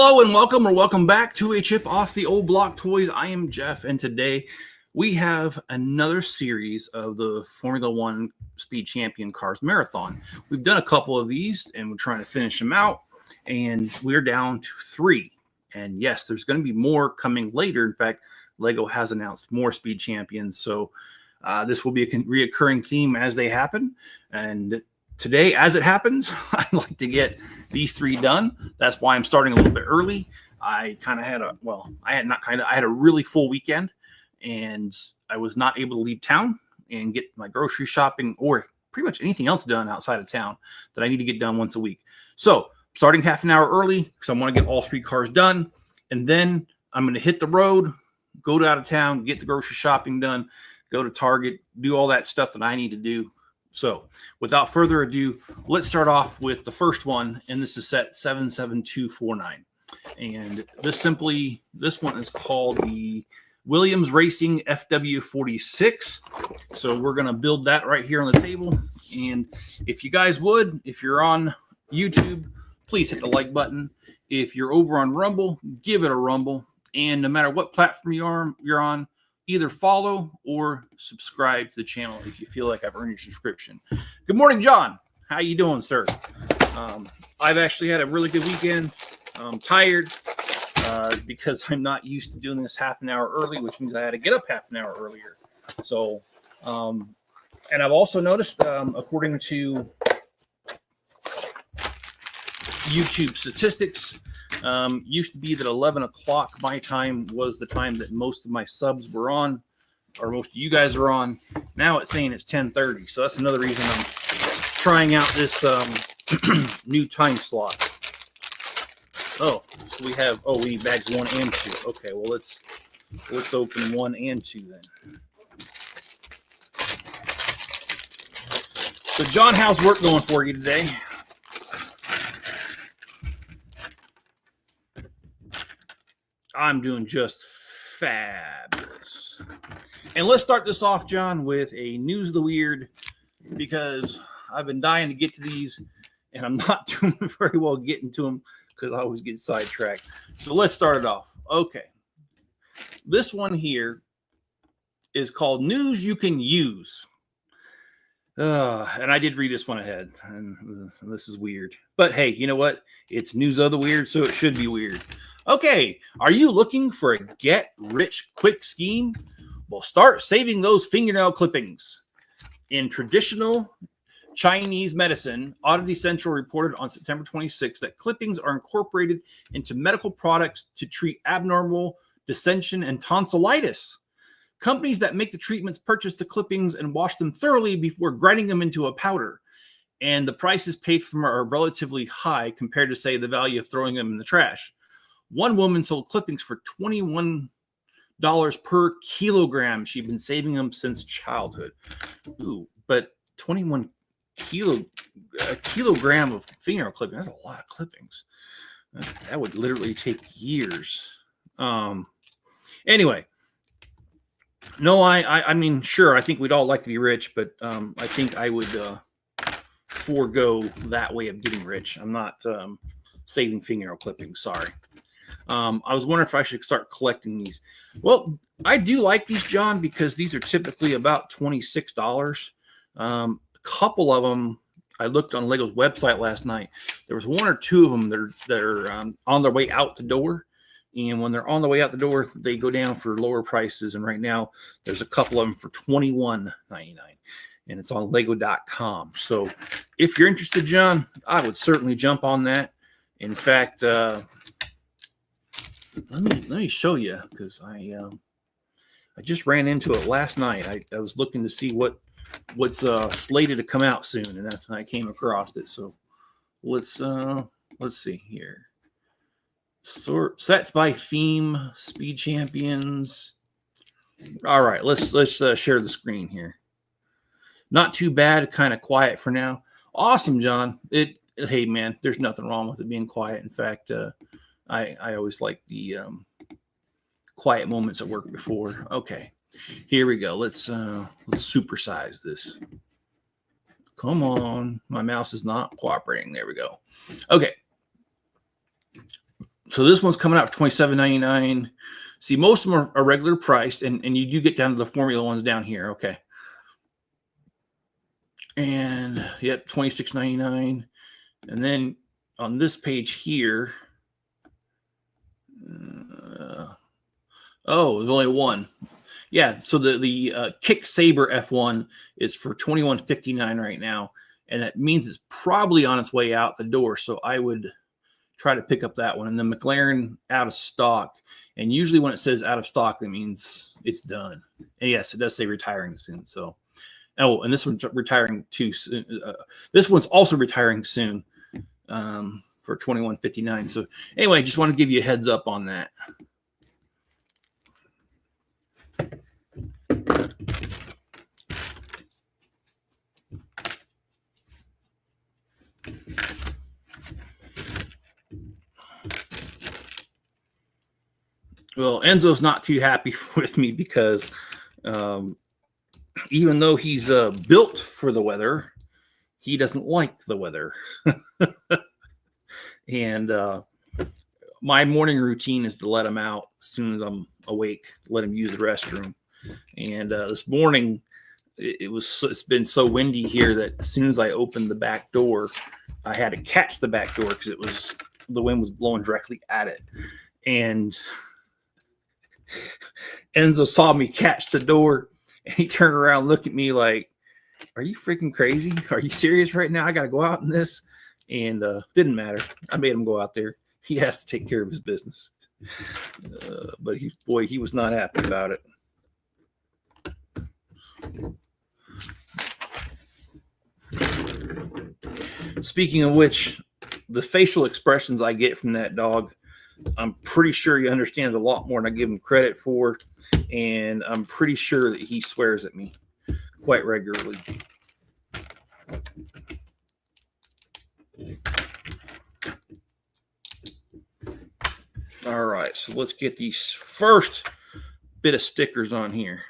Hello and welcome back to a chip off the old block toys. I am Jeff, and today we have another series of the Formula One Speed Champion Cars Marathon. We've done a couple of these and we're trying to finish them out, and we're down to 3. And yes, there's going to be more coming later. In fact, Lego has announced more Speed Champions, so this will be a reoccurring theme as they happen. And today, as it happens, I'd like to get these 3 done. That's why I'm starting a little bit early. I had a really full weekend, and I was not able to leave town and get my grocery shopping or pretty much anything else done outside of town that I need to get done once a week. So starting half an hour early because I want to get all 3 cars done, and then I'm going to hit the road, go out of town, get the grocery shopping done, go to Target, do all that stuff that I need to do. So without further ado, let's start off with the first one, and this is set 77249. And this one is called the Williams Racing FW46. So we're going to build that right here on the table. And if you guys would, if you're on YouTube, please hit the like button. If you're over on Rumble, give it a rumble. And no matter what platform you're on, either follow or subscribe to the channel if you feel like I've earned your subscription. Good morning, John. How you doing, sir? I've actually had a really good weekend. I'm tired because I'm not used to doing this half an hour early, which means I had to get up half an hour earlier. So, and I've also noticed, according to YouTube statistics, used to be that 11 o'clock my time was the time that most of my subs were on, or most of you guys are on. Now it's saying it's 10:30, so that's another reason I'm trying out this new time slot. Oh, so we need bags 1 and 2. Okay, well let's open 1 and 2 then. So John, how's work going for you today? I'm doing just fabulous. And let's start this off, John, with a News of the Weird, because I've been dying to get to these, and I'm not doing very well getting to them because I always get sidetracked. So let's start it off. Okay. This one here is called News You Can Use. And I did read this one ahead, and this is weird. But hey, you know what? It's News of the Weird, so it should be weird. Okay, are you looking for a get-rich-quick scheme? Well, start saving those fingernail clippings. In traditional Chinese medicine, Oddity Central reported on September 26 that clippings are incorporated into medical products to treat abnormal dissension and tonsillitis. Companies that make the treatments purchase the clippings and wash them thoroughly before grinding them into a powder. And the prices paid for them are relatively high compared to, say, the value of throwing them in the trash. One woman sold clippings for $21 per kilogram. She'd been saving them since childhood. Ooh, but 21 kilogram of fingernail clipping, that's a lot of clippings. That would literally take years. Anyway, no, I mean, sure, I think we'd all like to be rich, but I think I would forego that way of getting rich. I'm not saving fingernail clippings, sorry. I was wondering if I should start collecting these. Well, I do like these, John, because these are typically about $26. A couple of them, I looked on Lego's website last night. There was 1 or 2 of them that are on their way out the door. And when they're on the way out the door, they go down for lower prices. And right now, there's a couple of them for $21.99. And it's on Lego.com. So if you're interested, John, I would certainly jump on that. In fact, let me show you, because I just ran into it last night. I was looking to see what's slated to come out soon, and that's when I came across it. So let's see here. Sets by theme, Speed Champions. All right, let's share the screen here. Not too bad, kind of quiet for now. Awesome, John. Hey man, there's nothing wrong with it being quiet. In fact, I always like the quiet moments at work before. Okay, here we go. Let's supersize this. Come on, my mouse is not cooperating. There we go. Okay, So this one's coming out for $27.99. See, most of them are regular priced, and you do get down to the Formula ones down here. Okay. And yep, $26.99. And then on this page here, there's only one. Yeah, so the Kick Saber F1 is for $21.59 right now, and that means it's probably on its way out the door. So I would try to pick up that one. And the McLaren out of stock. And usually when it says out of stock, that means it's done. And yes, it does say retiring soon. So, and this one's retiring too soon. This one's also retiring soon for $21.59. So anyway, just want to give you a heads up on that. Well, Enzo's not too happy with me because even though he's built for the weather, he doesn't like the weather. And my morning routine is to let him out as soon as I'm awake, let him use the restroom. And this morning, it's been so windy here that as soon as I opened the back door, I had to catch the back door because the wind was blowing directly at it. And Enzo saw me catch the door, and he turned around and looked at me like, "Are you freaking crazy? Are you serious right now? I got to go out in this." And didn't matter. I made him go out there. He has to take care of his business. But he was not happy about it. Speaking of which, the facial expressions I get from that dog, I'm pretty sure he understands a lot more than I give him credit for. And I'm pretty sure that he swears at me quite regularly. All right, so let's get these first bit of stickers on here.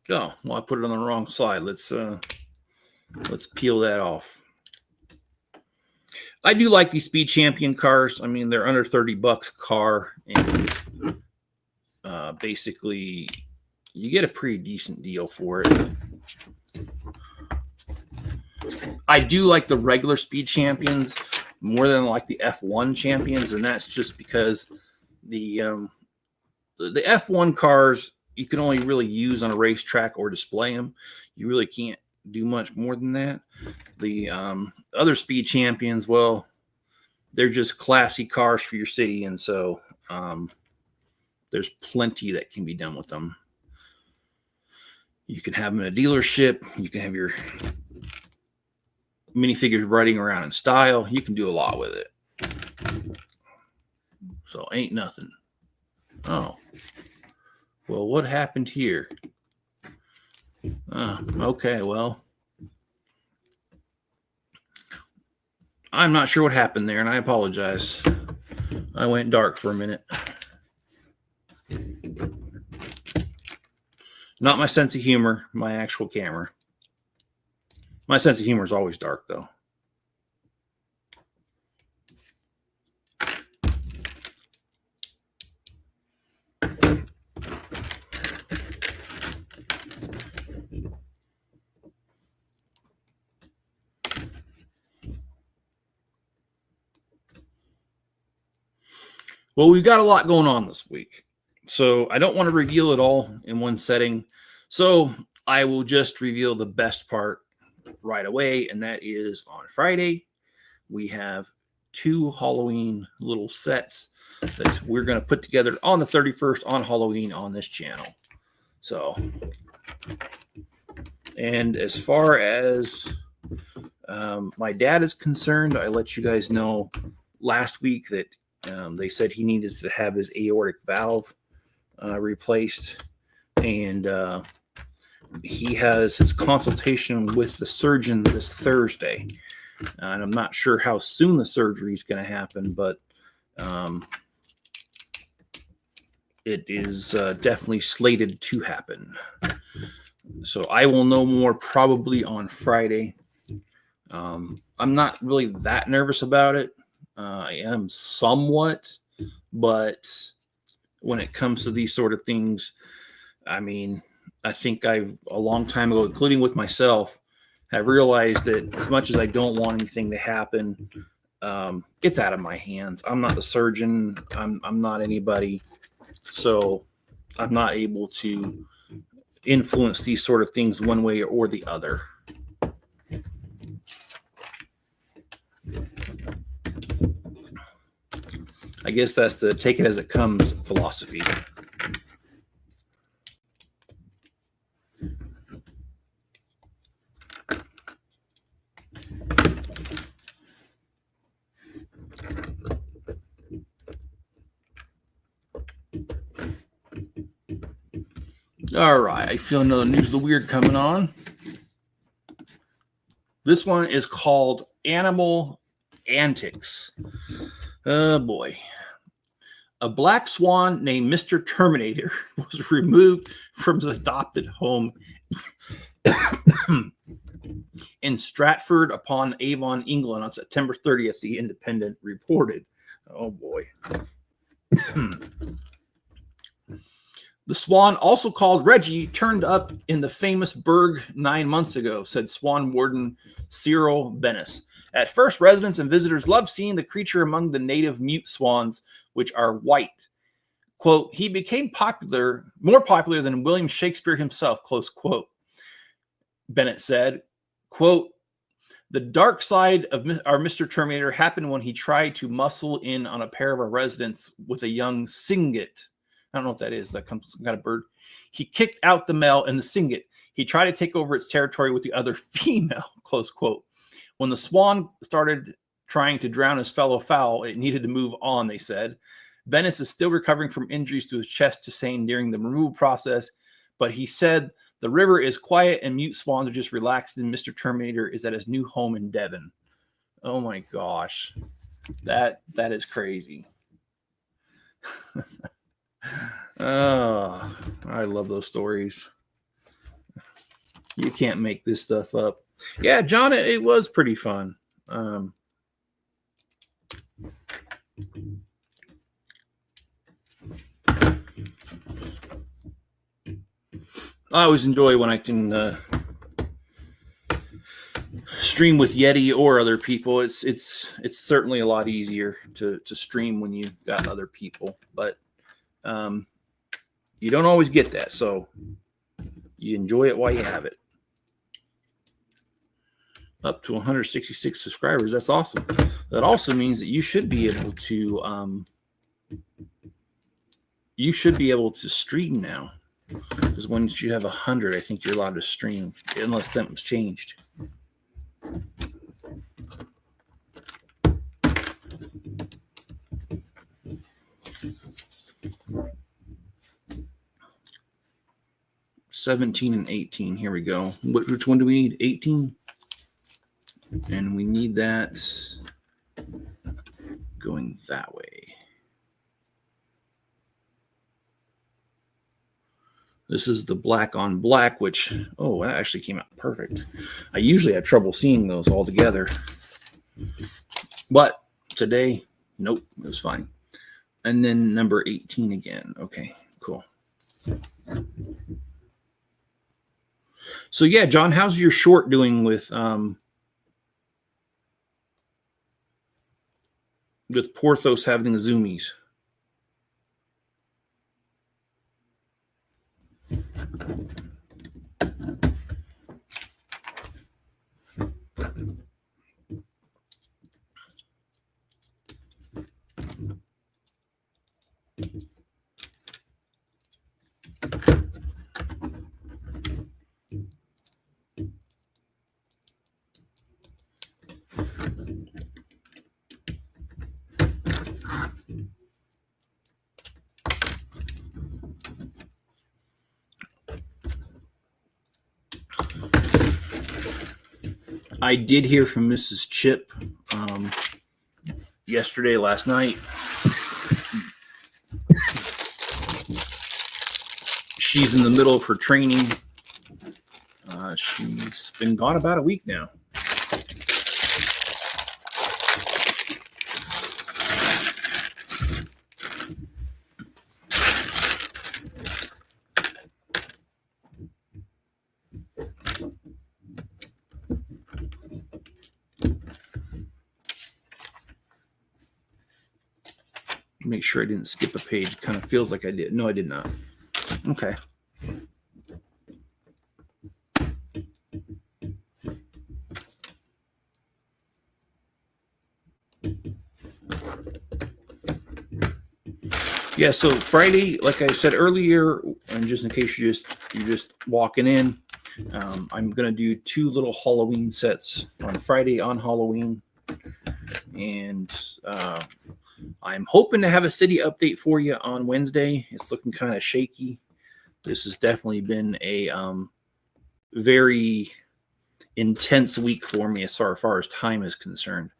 Oh, well, I put it on the wrong side. Let's peel that off. I do like these Speed Champion cars. I mean, they're under $30 a car, and basically you get a pretty decent deal for it. I do like the regular Speed Champions more than like the F1 Champions, and that's just because the F1 cars you can only really use on a racetrack or display them. You really can't do much more than that. The other Speed Champions, well, they're just classy cars for your city, and so there's plenty that can be done with them. You can have them in a dealership. You can have your minifigures riding around in style. You can do a lot with it. So ain't nothing. Oh. Well, what happened here? Okay, well, I'm not sure what happened there, and I apologize. I went dark for a minute. Not my sense of humor, my actual camera. My sense of humor is always dark, though. Well, we've got a lot going on this week, so I don't want to reveal it all in one setting. So I will just reveal the best part right away, and that is on Friday. We have 2 Halloween little sets that we're going to put together on the 31st on Halloween on this channel. So, and as far as my dad is concerned, I let you guys know last week that they said he needed to have his aortic valve replaced, and he has his consultation with the surgeon this Thursday. And I'm not sure how soon the surgery is going to happen, but it is definitely slated to happen. So I will know more probably on Friday. I'm not really that nervous about it. I am somewhat, but when it comes to these sort of things, I mean, I think I've a long time ago, including with myself, have realized that as much as I don't want anything to happen, it's out of my hands. I'm not the surgeon. I'm not anybody. So I'm not able to influence these sort of things one way or the other. I guess that's the take it as it comes philosophy. All right, I feel another News of the Weird coming on. This one is called Animal Antics. Oh boy. A black swan named Mr. Terminator was removed from his adopted home in Stratford upon Avon, England on September 30th, the Independent reported. Oh boy. The swan, also called Reggie, turned up in the famous Berg 9 months ago, said swan warden Cyril Bennis. At first, residents and visitors loved seeing the creature among the native mute swans, which are white. Quote, he became more popular than William Shakespeare himself, close quote. Bennett said, quote, the dark side of our Mr. Terminator happened when he tried to muscle in on a pair of our residents with a young singit. I don't know what that is. That comes some kind of bird. He kicked out the male and the singit. He tried to take over its territory with the other female, close quote. When the swan started trying to drown his fellow fowl, it needed to move on, they said. Bennis is still recovering from injuries to his chest, saying during the removal process, but he said the river is quiet and mute swans are just relaxed, and Mr. Terminator is at his new home in Devon. Oh my gosh. That is crazy. Oh, I love those stories. You can't make this stuff up. Yeah, John, it was pretty fun. I always enjoy when I can stream with Yeti or other people. It's certainly a lot easier to stream when you got other people, but you don't always get that, so you enjoy it while you have it. Up to 166 subscribers. That's awesome. That also means that you should be able to stream now. Because once you have 100, I think you're allowed to stream, unless something's changed. $17 and $18. Here we go. Which one do we need? 18. And we need that going that way. This is the black on black, which, that actually came out perfect. I usually have trouble seeing those all together. But today, nope, it was fine. And then number 18 again. Okay, cool. So yeah, John, how's your short doing with Porthos having the zoomies? I did hear from Mrs. Chip last night. She's in the middle of her training. She's been gone about a week now. Make sure I didn't skip a page. Kind of feels like I did. No, I did not. Okay. Yeah, so Friday, like I said earlier, and just in case you're just walking in, I'm gonna do 2 little Halloween sets on Friday on Halloween, and I'm hoping to have a city update for you on Wednesday. It's looking kind of shaky. This has definitely been a very intense week for me as far as time is concerned,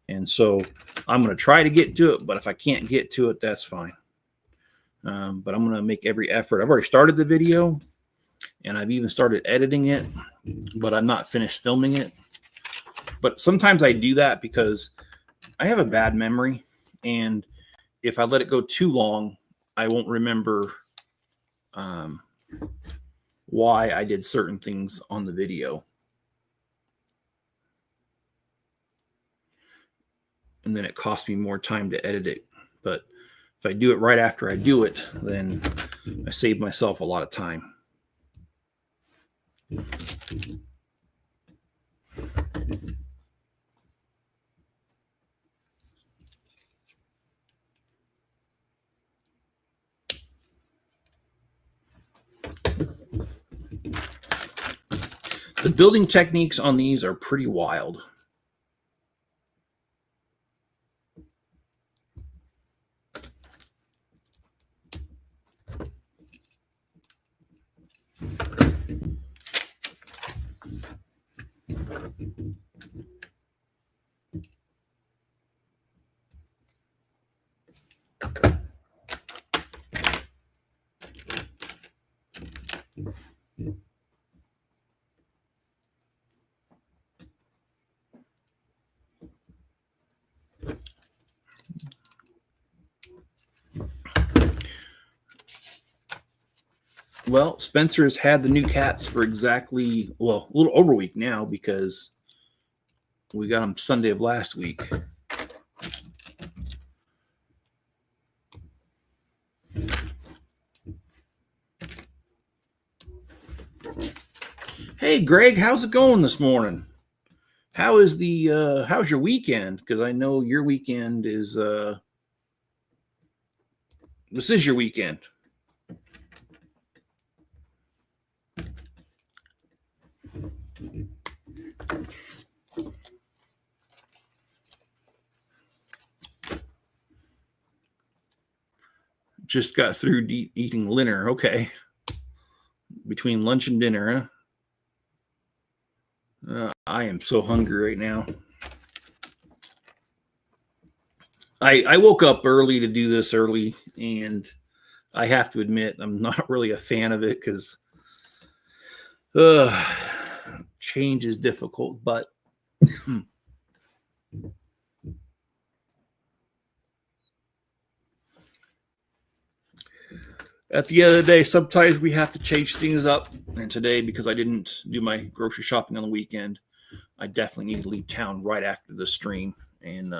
and so I'm gonna try to get to it. But if I can't get to it, that's fine. But I'm going to make every effort. I've already started the video, and I've even started editing it, but I'm not finished filming it. But sometimes I do that because I have a bad memory, and if I let it go too long, I won't remember why I did certain things on the video. And then it costs me more time to edit it. But if I do it right after I do it, then I save myself a lot of time. The building techniques on these are pretty wild. Well, Spencer's had the new cats for exactly, well, a little over a week now because we got them Sunday of last week. Hey, Greg, how's it going this morning? How's your weekend? Because I know your weekend is, this is your weekend. Just got through eating dinner. Okay. Between lunch and dinner, huh? I am so hungry right now. I woke up early to do this early, and I have to admit I'm not really a fan of it because change is difficult, but at the end of the day, sometimes we have to change things up. And today, because I didn't do my grocery shopping on the weekend, I definitely need to leave town right after the stream and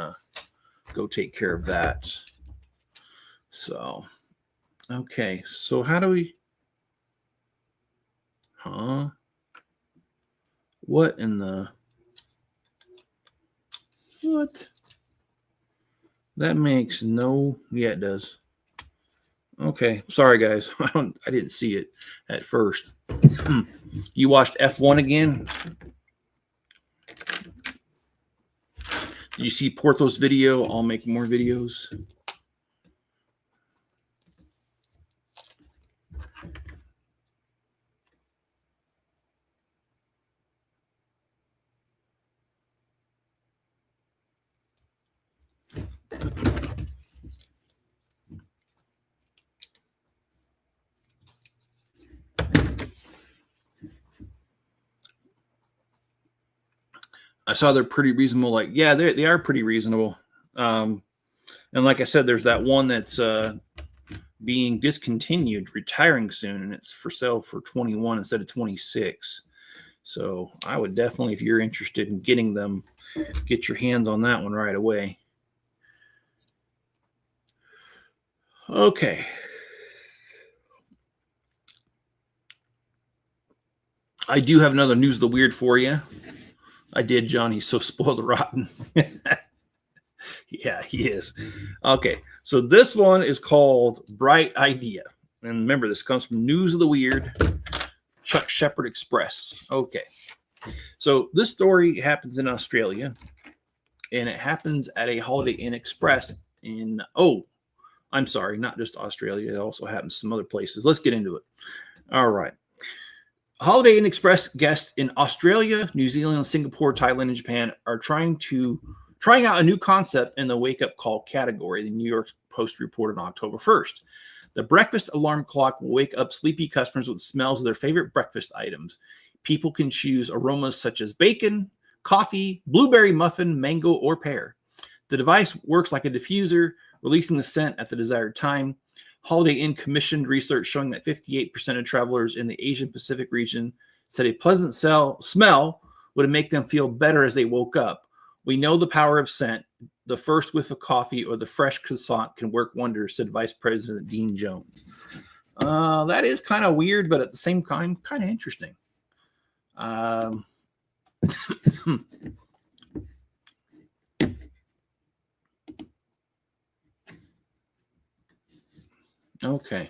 go take care of that. So, okay. So how do we... What in the... What? That makes no... Yeah, it does. Okay, sorry guys. I didn't see it at first. You watched F1 again? Did you see Porto's video? I'll make more videos. I saw they're pretty reasonable. Like, yeah, they are pretty reasonable. And like I said, there's that one that's being discontinued, retiring soon, and it's for sale for 21 instead of 26. So I would definitely, if you're interested in getting them, get your hands on that one right away. Okay. I do have another news of the weird for you. I did, John. He's so spoiled rotten. Yeah, he is. Okay, so this one is called Bright Idea. And remember, this comes from News of the Weird, Chuck Shepherd Express. Okay, so this story happens in Australia, and it happens at a Holiday Inn Express in, I'm sorry, not just Australia. It also happens some other places. Let's get into it. All right. Holiday Inn Express guests in Australia, New Zealand, Singapore, Thailand, and Japan are trying out a new concept in the wake-up call category, the New York Post reported on October 1st. The breakfast alarm clock will wake up sleepy customers with smells of their favorite breakfast items. People can choose aromas such as bacon, coffee, blueberry muffin, mango, or pear. The device works like a diffuser, releasing the scent at the desired time. Holiday Inn commissioned research showing that 58% of travelers in the Asian Pacific region said a pleasant smell would make them feel better as they woke up. We know the power of scent. The first whiff of coffee or the fresh croissant can work wonders, said Vice President Dean Jones. That is kind of weird, but at the same time, kind of interesting. Okay.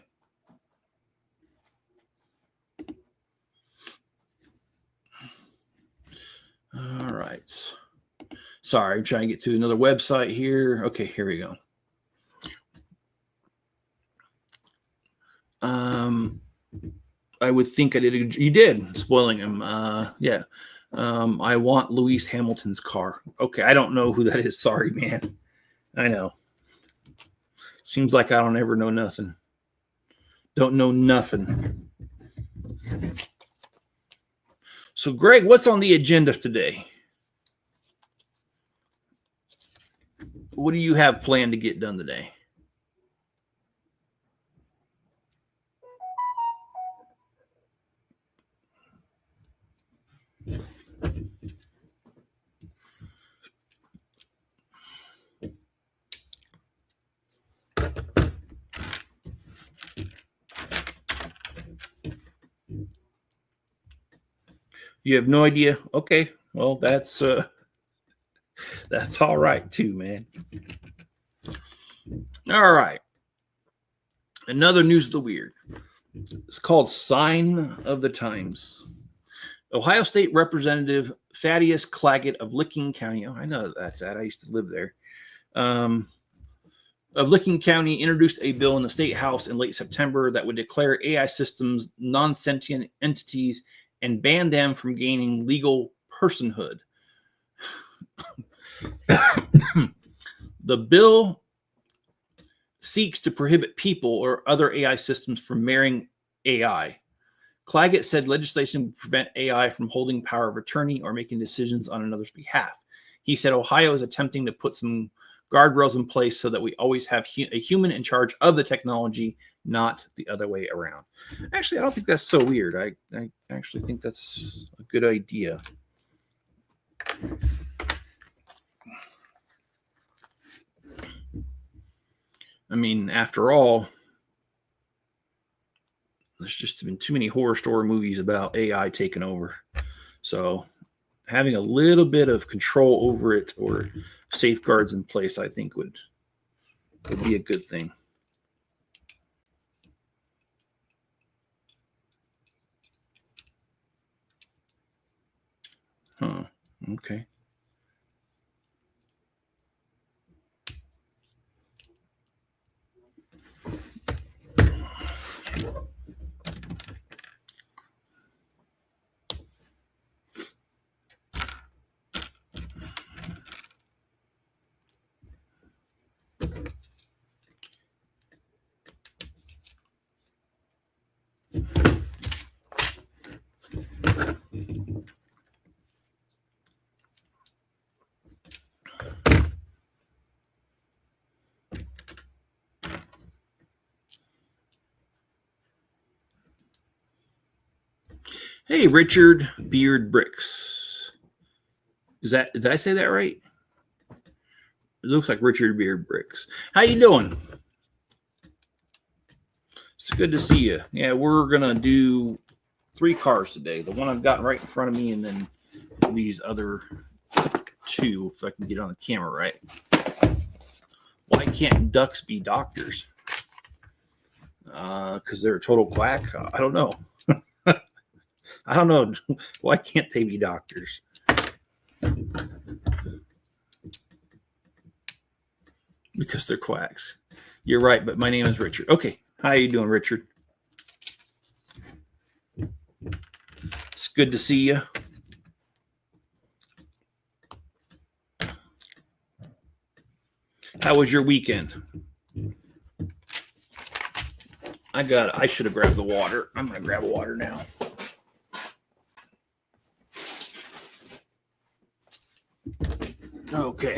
All right. Sorry, I'm trying to get to another website here. Okay, here we go. I would think I did. You did, spoiling him. Yeah. I want Lewis Hamilton's car. Okay, I don't know who that is. Sorry, man. I know. Seems like I don't ever know nothing. Don't know nothing. So, Greg, what's on the agenda today? What do you have planned to get done today? You have no idea? Okay, well, that's all right too, man. All right. Another news of the weird. It's called Sign of the Times. Ohio State Representative Thaddeus Claggett of Licking County. Oh, I know that's that. I used to live there. Of Licking County introduced a bill in the state house in late September that would declare AI systems non-sentient entities and ban them from gaining legal personhood. The bill seeks to prohibit people or other AI systems from marrying AI. Claggett said legislation would prevent AI from holding power of attorney or making decisions on another's behalf. He said Ohio is attempting to put some guardrails in place so that we always have a human in charge of the technology, not the other way around. Actually, I don't think that's so weird. I actually think that's a good idea. I mean, after all, there's just been too many horror story movies about AI taking over. So having a little bit of control over it or safeguards in place, I think would be a good thing. Huh. Okay. Hey, Richard Beard Bricks. Did I say that right? It looks like Richard Beard Bricks. How you doing? It's good to see you. Yeah, we're gonna do 3 cars today. The one I've got right in front of me, and then these other 2, if I can get on the camera right. Why can't ducks be doctors? Because they're a total quack. I don't know. I don't know. Why can't they be doctors? Because they're quacks. You're right, but my name is Richard. Okay. How you doing, Richard? It's good to see you. How was your weekend? I should have grabbed the water. I'm going to grab water now. Okay.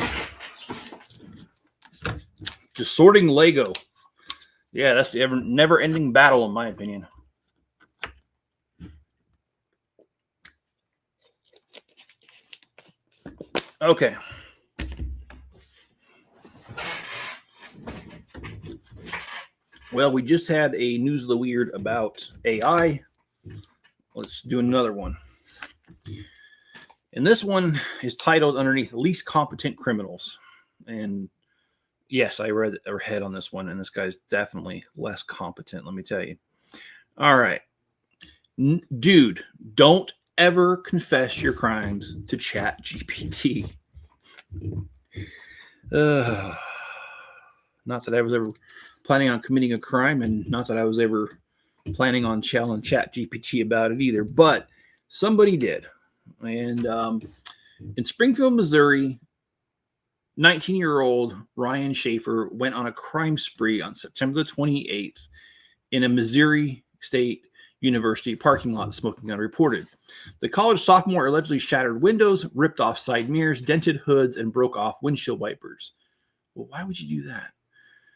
Just sorting Lego. Yeah, that's the never-ending battle, in my opinion. Okay. Well, we just had a News of the Weird about AI. Let's do another one. And this one is titled underneath Least Competent Criminals. And yes, I read ahead on this one, and this guy's definitely less competent, let me tell you. All right. Dude, don't ever confess your crimes to ChatGPT. Not that I was ever planning on committing a crime, and not that I was ever planning on challenging ChatGPT about it either, but somebody did. And in Springfield, Missouri, 19-year-old Ryan Schaefer went on a crime spree on September the 28th in a Missouri State University parking lot, smoking unreported. The college sophomore allegedly shattered windows, ripped off side mirrors, dented hoods, and broke off windshield wipers. Well, why would you do that?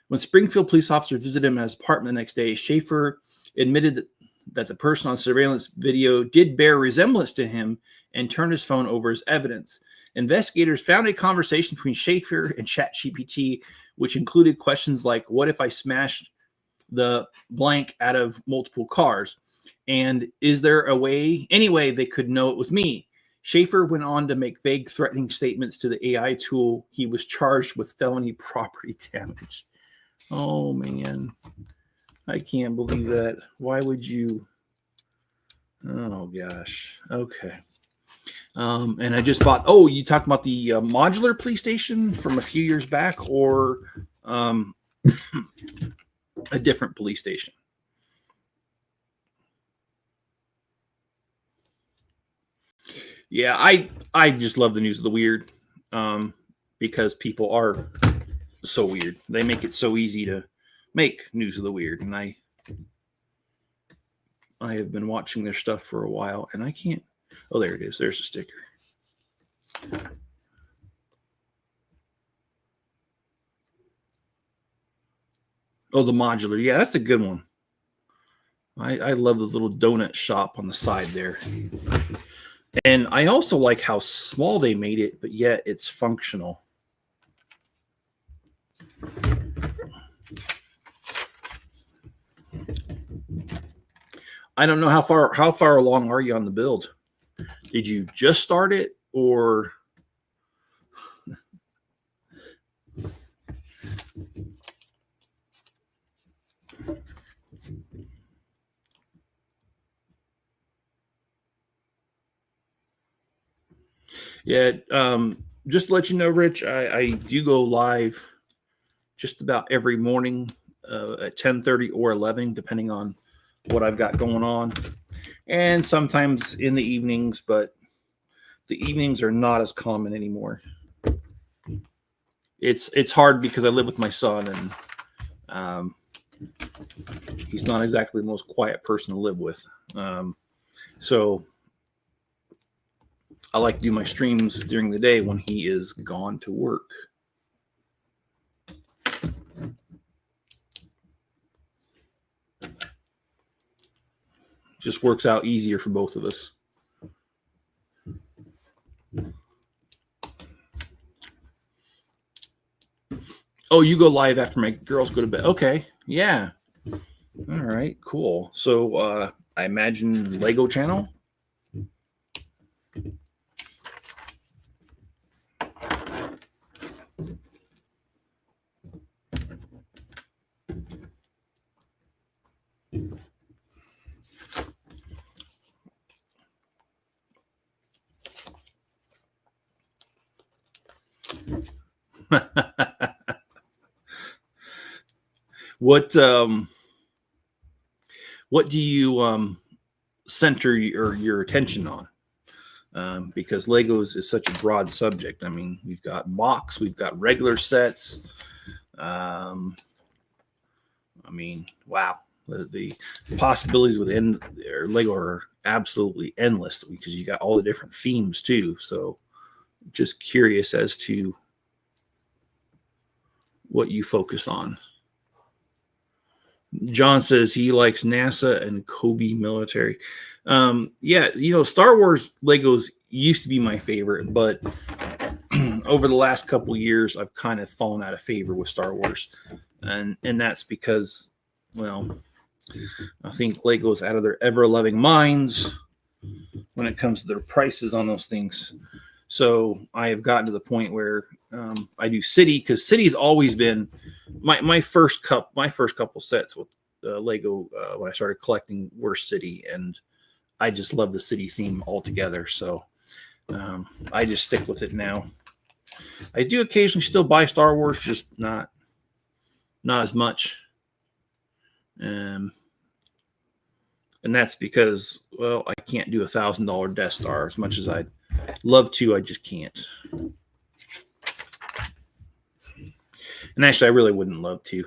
When Springfield police officers visited him at his apartment the next day, Schaefer admitted that the person on surveillance video did bear resemblance to him and turned his phone over as evidence. Investigators found a conversation between Schaefer and ChatGPT, which included questions like, what if I smashed the blank out of multiple cars? And is there any way they could know it was me? Schaefer went on to make vague, threatening statements to the AI tool. He was charged with felony property damage. Oh, man. I can't believe that. Why would you? Oh, gosh. Okay. And I just bought, you talking about the modular police station from a few years back, or a different police station? Yeah, I just love the News of the Weird, because people are so weird. They make it so easy to make News of the Weird, and I have been watching their stuff for a while, and I can't. Oh, there it is. There's a sticker. Oh, the modular. Yeah, that's a good one. I love the little donut shop on the side there. And I also like how small they made it, but yet it's functional. I don't know how far along are you on the build? Did you just start it, or yeah, just to let you know, Rich, I do go live just about every morning at 10:30 or 11, depending on what I've got going on, and sometimes in the evenings, but the evenings are not as common anymore. it's hard because I live with my son, and he's not exactly the most quiet person to live with. So I like to do my streams during the day when he is gone to work. Just works out easier for both of us. Oh, you go live after my girls go to bed. Okay. Yeah. All right. Cool. So I imagine Lego channel. What do you center your attention on? Because Legos is such a broad subject. I mean, we've got box, we've got regular sets. I mean, wow, the possibilities within Lego are absolutely endless because you got all the different themes too. So, just curious as to what you focus on. John says he likes NASA and Kobe military. Yeah, you know, Star Wars Legos used to be my favorite, but over the last couple of years, I've kind of fallen out of favor with Star Wars, and that's because, well, I think Lego's out of their ever-loving minds when it comes to their prices on those things. So I have gotten to the point where I do City, because City's always been my first couple sets with Lego when I started collecting were City, and I just love the City theme altogether. So I just stick with it now. I do occasionally still buy Star Wars, just not as much. And that's because, well, I can't do $1,000 Death Star as much as I'd love to. I just can't. And actually, I really wouldn't love to.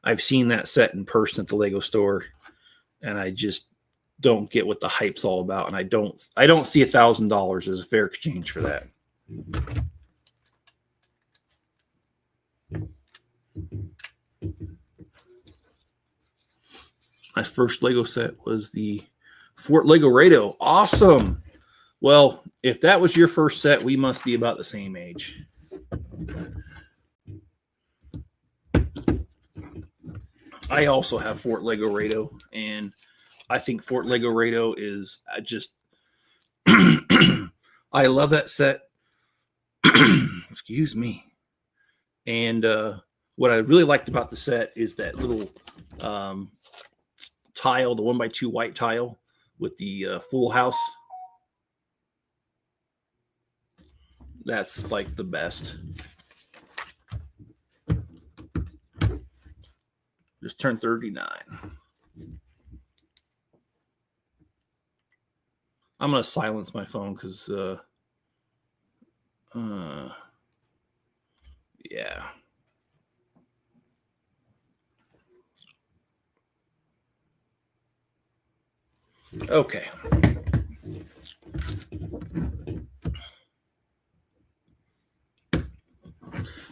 I've seen that set in person at the Lego store, and I just don't get what the hype's all about. And I don't see $1,000 as a fair exchange for that. My first Lego set was the Fort Lego Rado. Awesome. Well, if that was your first set, we must be about the same age. I also have Fort Lego Rado, and I think Fort Lego Rado is just I love that set. Excuse me. And what I really liked about the set is that little tile, the 1x2 white tile with the full house. That's like the best. Just turned 39. I'm going to silence my phone because, yeah. Okay.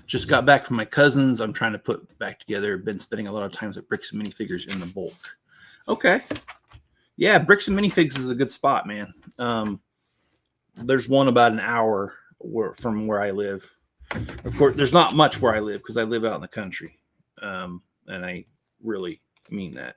Just got back from my cousins. I'm trying to put back together. Been spending a lot of times at Bricks and Minifigures in the bulk. Okay. Yeah, Bricks and Minifigs is a good spot, man. There's one about an hour from where I live. Of course, there's not much where I live because I live out in the country. And I really mean that.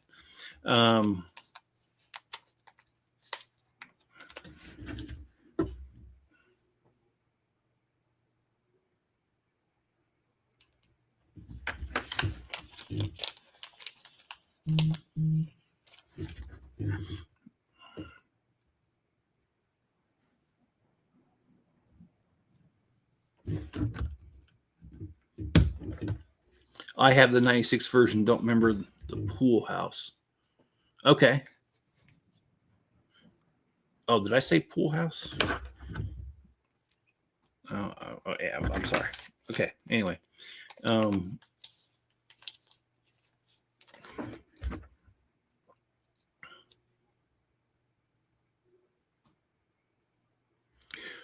I have the 96 version. Don't remember the pool house. Okay. Oh, did I say pool house? Oh yeah, I'm sorry. Okay. Anyway.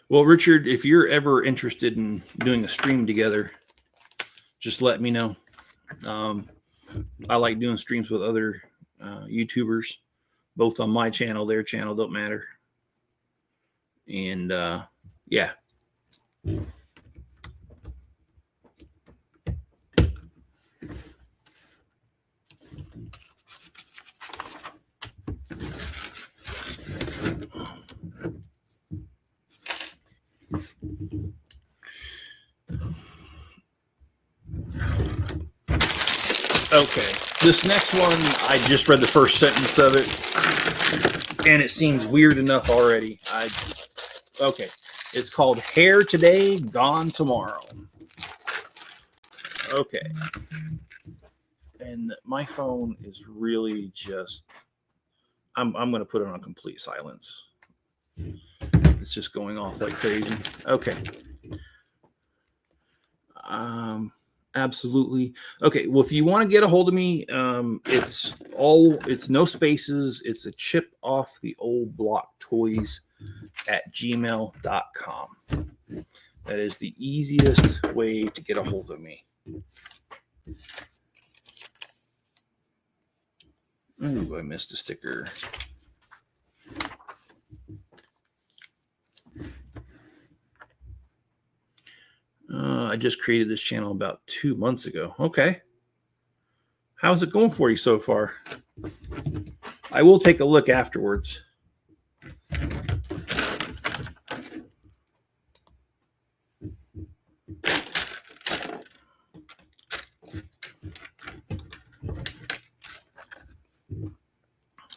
Well, Richard, if you're ever interested in doing a stream together, just let me know. I like doing streams with other YouTubers, both on my channel, their channel, don't matter. And yeah. Okay, this next one, I just read the first sentence of it, and it seems weird enough already. Okay, it's called Hair Today, Gone Tomorrow. Okay, and my phone is really just, I'm going to put it on complete silence. It's just going off like crazy. Okay. Absolutely. Okay. Well, if you want to get a hold of me, it's no spaces. It's a chip off the old block toys at gmail.com. That is the easiest way to get a hold of me. Ooh, I missed a sticker. I just created this channel about 2 months ago. Okay. How's it going for you so far? I will take a look afterwards.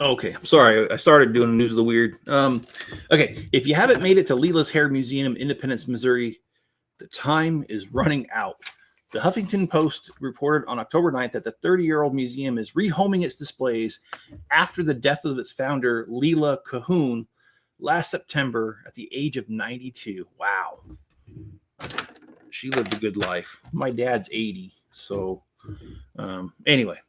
Okay, I'm sorry. I started doing News of the Weird. Okay, if you haven't made it to Leela's Hair Museum, Independence, Missouri, the time is running out. The Huffington Post reported on October 9th that the 30-year-old museum is rehoming its displays after the death of its founder, Leela Cahoon, last September at the age of 92. Wow. She lived a good life. My dad's 80. So anyway.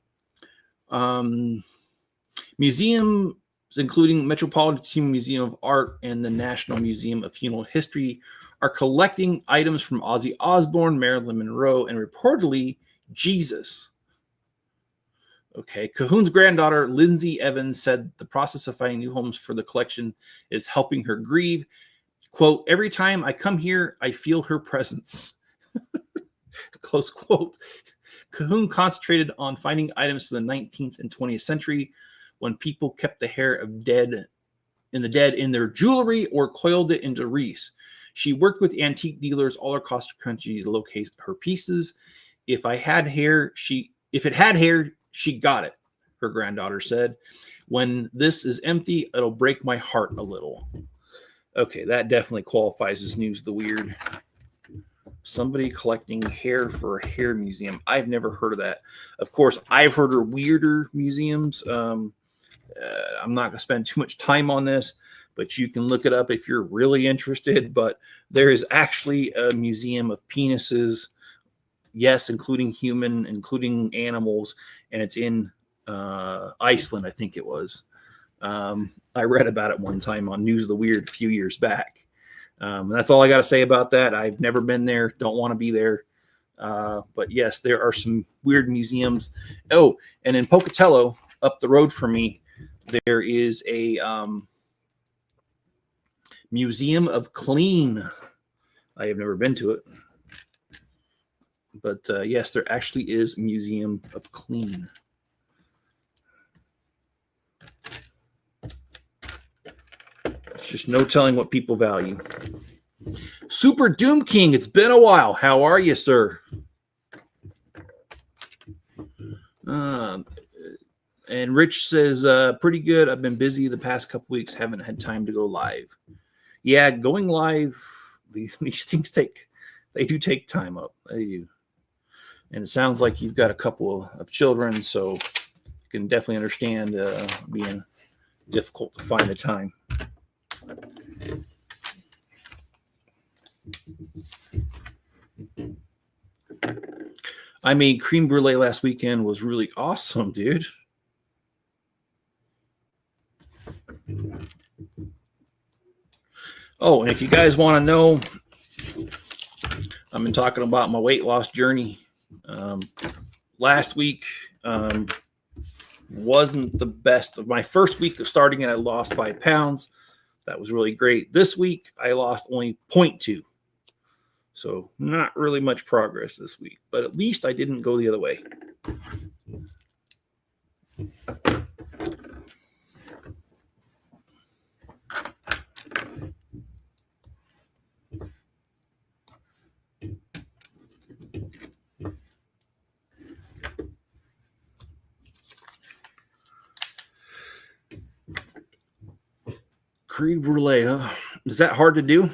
Museums, including Metropolitan Museum of Art and the National Museum of Funeral History, are collecting items from Ozzy Osbourne, Marilyn Monroe, and reportedly Jesus. Okay, Cahoon's granddaughter, Lindsay Evans, said the process of finding new homes for the collection is helping her grieve. Quote, every time I come here, I feel her presence. Close quote. Cahoon concentrated on finding items from the 19th and 20th century when people kept the hair of the dead in their jewelry or coiled it into wreaths. She worked with antique dealers all across the country to locate her pieces. If it had hair, she got it, her granddaughter said. When this is empty, it'll break my heart a little. Okay, that definitely qualifies as News of the Weird. Somebody collecting hair for a hair museum. I've never heard of that. Of course, I've heard of weirder museums. I'm not going to spend too much time on this, but you can look it up if you're really interested. But there is actually a museum of penises, yes, including human, including animals, and it's in Iceland, I think it was. I read about it one time on News of the Weird a few years back. That's all I got to say about that. I've never been there, don't want to be there. But yes, there are some weird museums. Oh, and in Pocatello, up the road from me, there is a Museum of Clean. I have never been to it. But yes, there actually is a Museum of Clean. It's just no telling what people value. Super Doom King, it's been a while. How are you, sir? And Rich says, pretty good. I've been busy the past couple weeks. Haven't had time to go live. Yeah, going live, these things do take time up. They do. And it sounds like you've got a couple of children, so you can definitely understand being difficult to find the time. I made creme brulee last weekend. Was really awesome, dude. Oh, and if you guys want to know, I've been talking about my weight loss journey. Last week wasn't the best. My first week of starting it, I lost 5 pounds. That was really great. This week, I lost only 0.2. So not really much progress this week, but at least I didn't go the other way. Creme brulee, huh? Is that hard to do?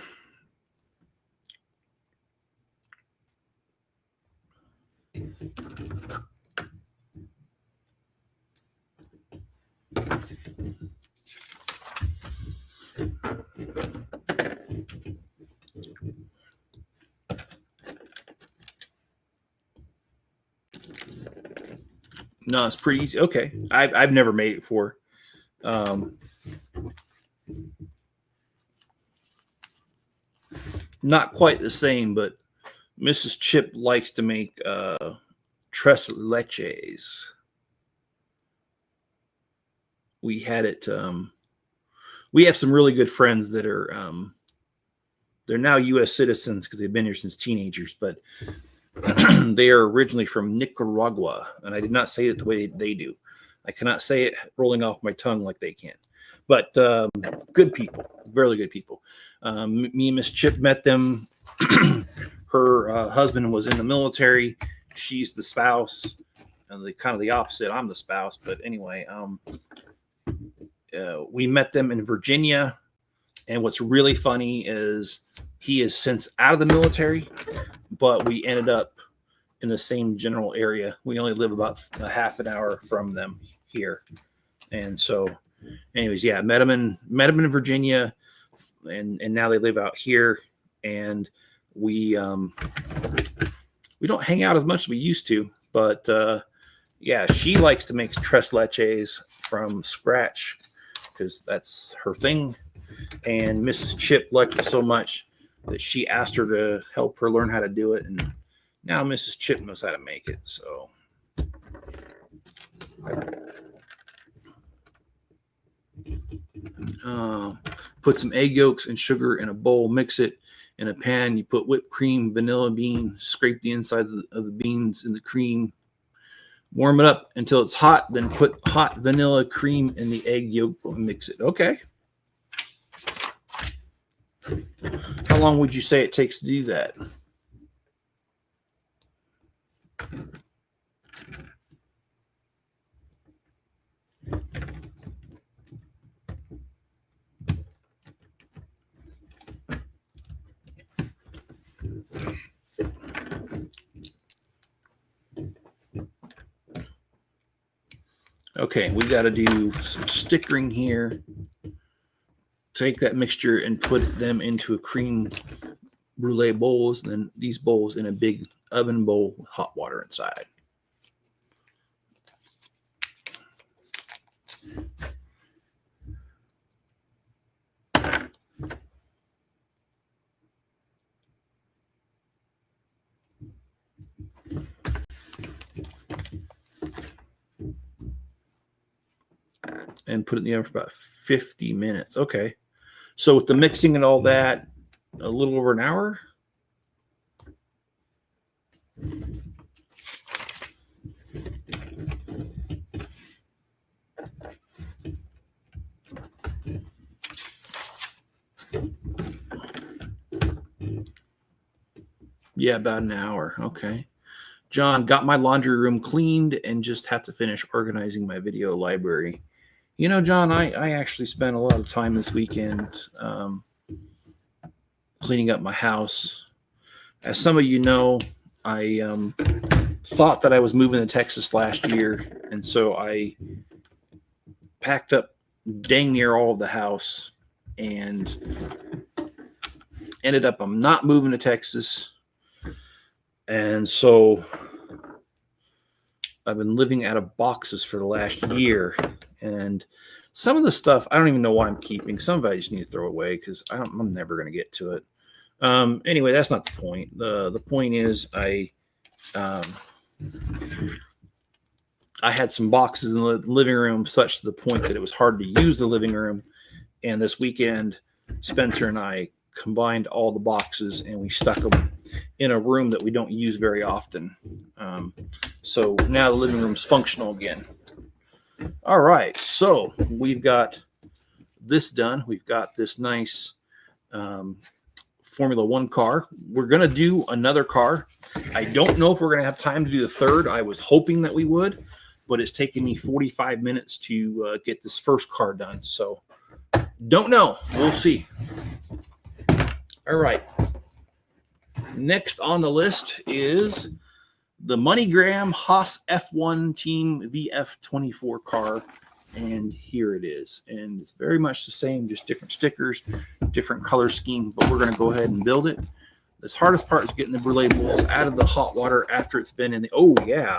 No, it's pretty easy. Okay. I've never made it before. Not quite the same, but Mrs. Chip likes to make tres leches. We had it. We have some really good friends that are they're now U.S. citizens because they've been here since teenagers, but they are originally from Nicaragua, and I did not say it the way they do. I cannot say it rolling off my tongue like they can. But good people, really good people. Me and Miss Chip met them. Her husband was in the military. She's the spouse, and the kind of the opposite. I'm the spouse, but anyway, we met them in Virginia. And what's really funny is he is since out of the military, but we ended up in the same general area. We only live about a half an hour from them here. And so anyways, yeah, met him in Virginia, and now they live out here, and we don't hang out as much as we used to, but yeah, she likes to make tres leches from scratch because that's her thing. And Mrs. Chip liked it so much that she asked her to help her learn how to do it, and now Mrs. Chip knows how to make it. So put some egg yolks and sugar in a bowl, mix it in a pan. You put whipped cream, vanilla bean, scrape the inside of the beans in the cream, warm it up until it's hot, then put hot vanilla cream in the egg yolk and mix it. Okay. How long would you say it takes to do that? Okay, we got to do some stickering here. Take that mixture and put them into a creme brulee bowls, and then these bowls in a big oven bowl with hot water inside. And put it in the oven for about 50 minutes. Okay. So with the mixing and all that, a little over an hour. Yeah, about an hour. Okay. John, got my laundry room cleaned and just have to finish organizing my video library. You know, John, I actually spent a lot of time this weekend cleaning up my house. As some of you know, I thought that I was moving to Texas last year, and so I packed up dang near all of the house and ended up I'm not moving to Texas. And so I've been living out of boxes for the last year. And some of the stuff, I don't even know why I'm keeping. Some of it I just need to throw away because I'm never going to get to it. Anyway, that's not the point. The point is I had some boxes in the living room such to the point that it was hard to use the living room. And this weekend, Spencer and I combined all the boxes and we stuck them in a room that we don't use very often. So now the living room's functional again. All right, so we've got this done. We've got this nice Formula One car. We're going to do another car. I don't know if we're going to have time to do the third. I was hoping that we would, but it's taken me 45 minutes to get this first car done. So don't know. We'll see. All right. Next on the list is the MoneyGram Haas F1 Team VF24 car. And here it is. And it's very much the same, just different stickers, different color scheme. But we're going to go ahead and build it. The hardest part is getting the brûlée out of the hot water after it's been in the... Oh, yeah.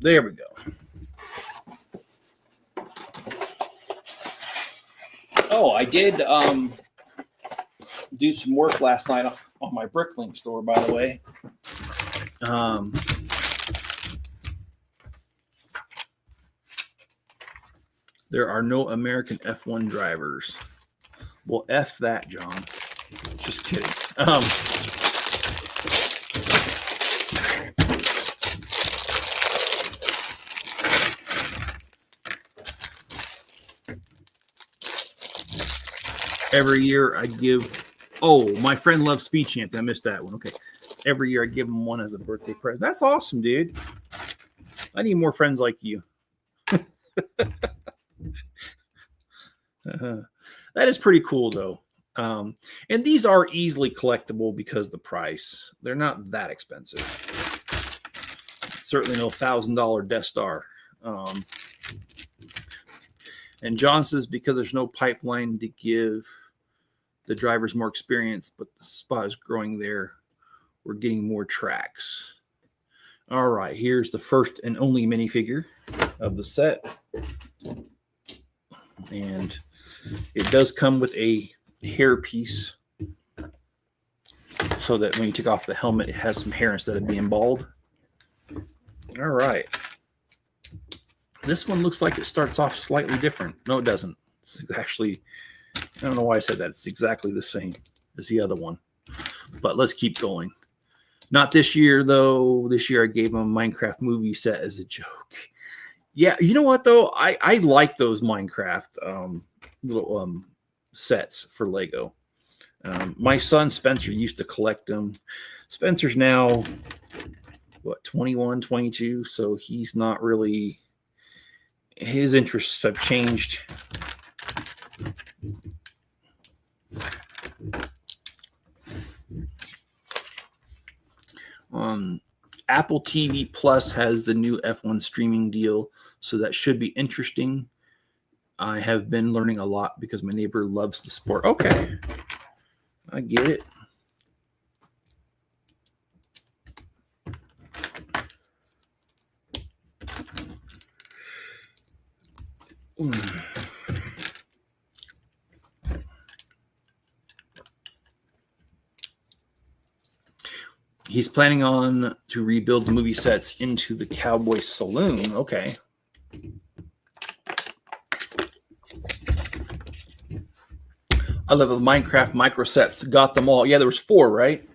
There we go. Oh, I did do some work last night on my Bricklink store, by the way. There are no American F1 drivers. Well, F that, John. Just kidding. Every year I give... Oh, my friend loves Speed Champ. I missed that one. Okay. Every year I give him one as a birthday present. That's awesome, dude. I need more friends like you. That is pretty cool, though. And these are easily collectible because of the price. They're not that expensive. Certainly no $1,000 Death Star. And John says because there's no pipeline to give the drivers more experience, but the spot is growing there, we're getting more tracks. All right, here's the first and only minifigure of the set. And it does come with a hair piece so that when you take off the helmet, it has some hair instead of being bald. All right. This one looks like it starts off slightly different. No, it doesn't. It's actually, I don't know why I said that. It's exactly the same as the other one. But let's keep going. Not this year, though. This year I gave him a Minecraft movie set as a joke. Yeah, you know what, though? I like those Minecraft little sets for Lego. My son Spencer used to collect them. Spencer's now, what, 21, 22? So he's not really... His interests have changed. Apple TV Plus has the new F1 streaming deal, so that should be interesting. I have been learning a lot because my neighbor loves the sport. Okay, I get it. He's planning on to rebuild the movie sets into the Cowboy Saloon. Okay. I love the Minecraft micro sets. Got them all. Yeah, there was 4, right?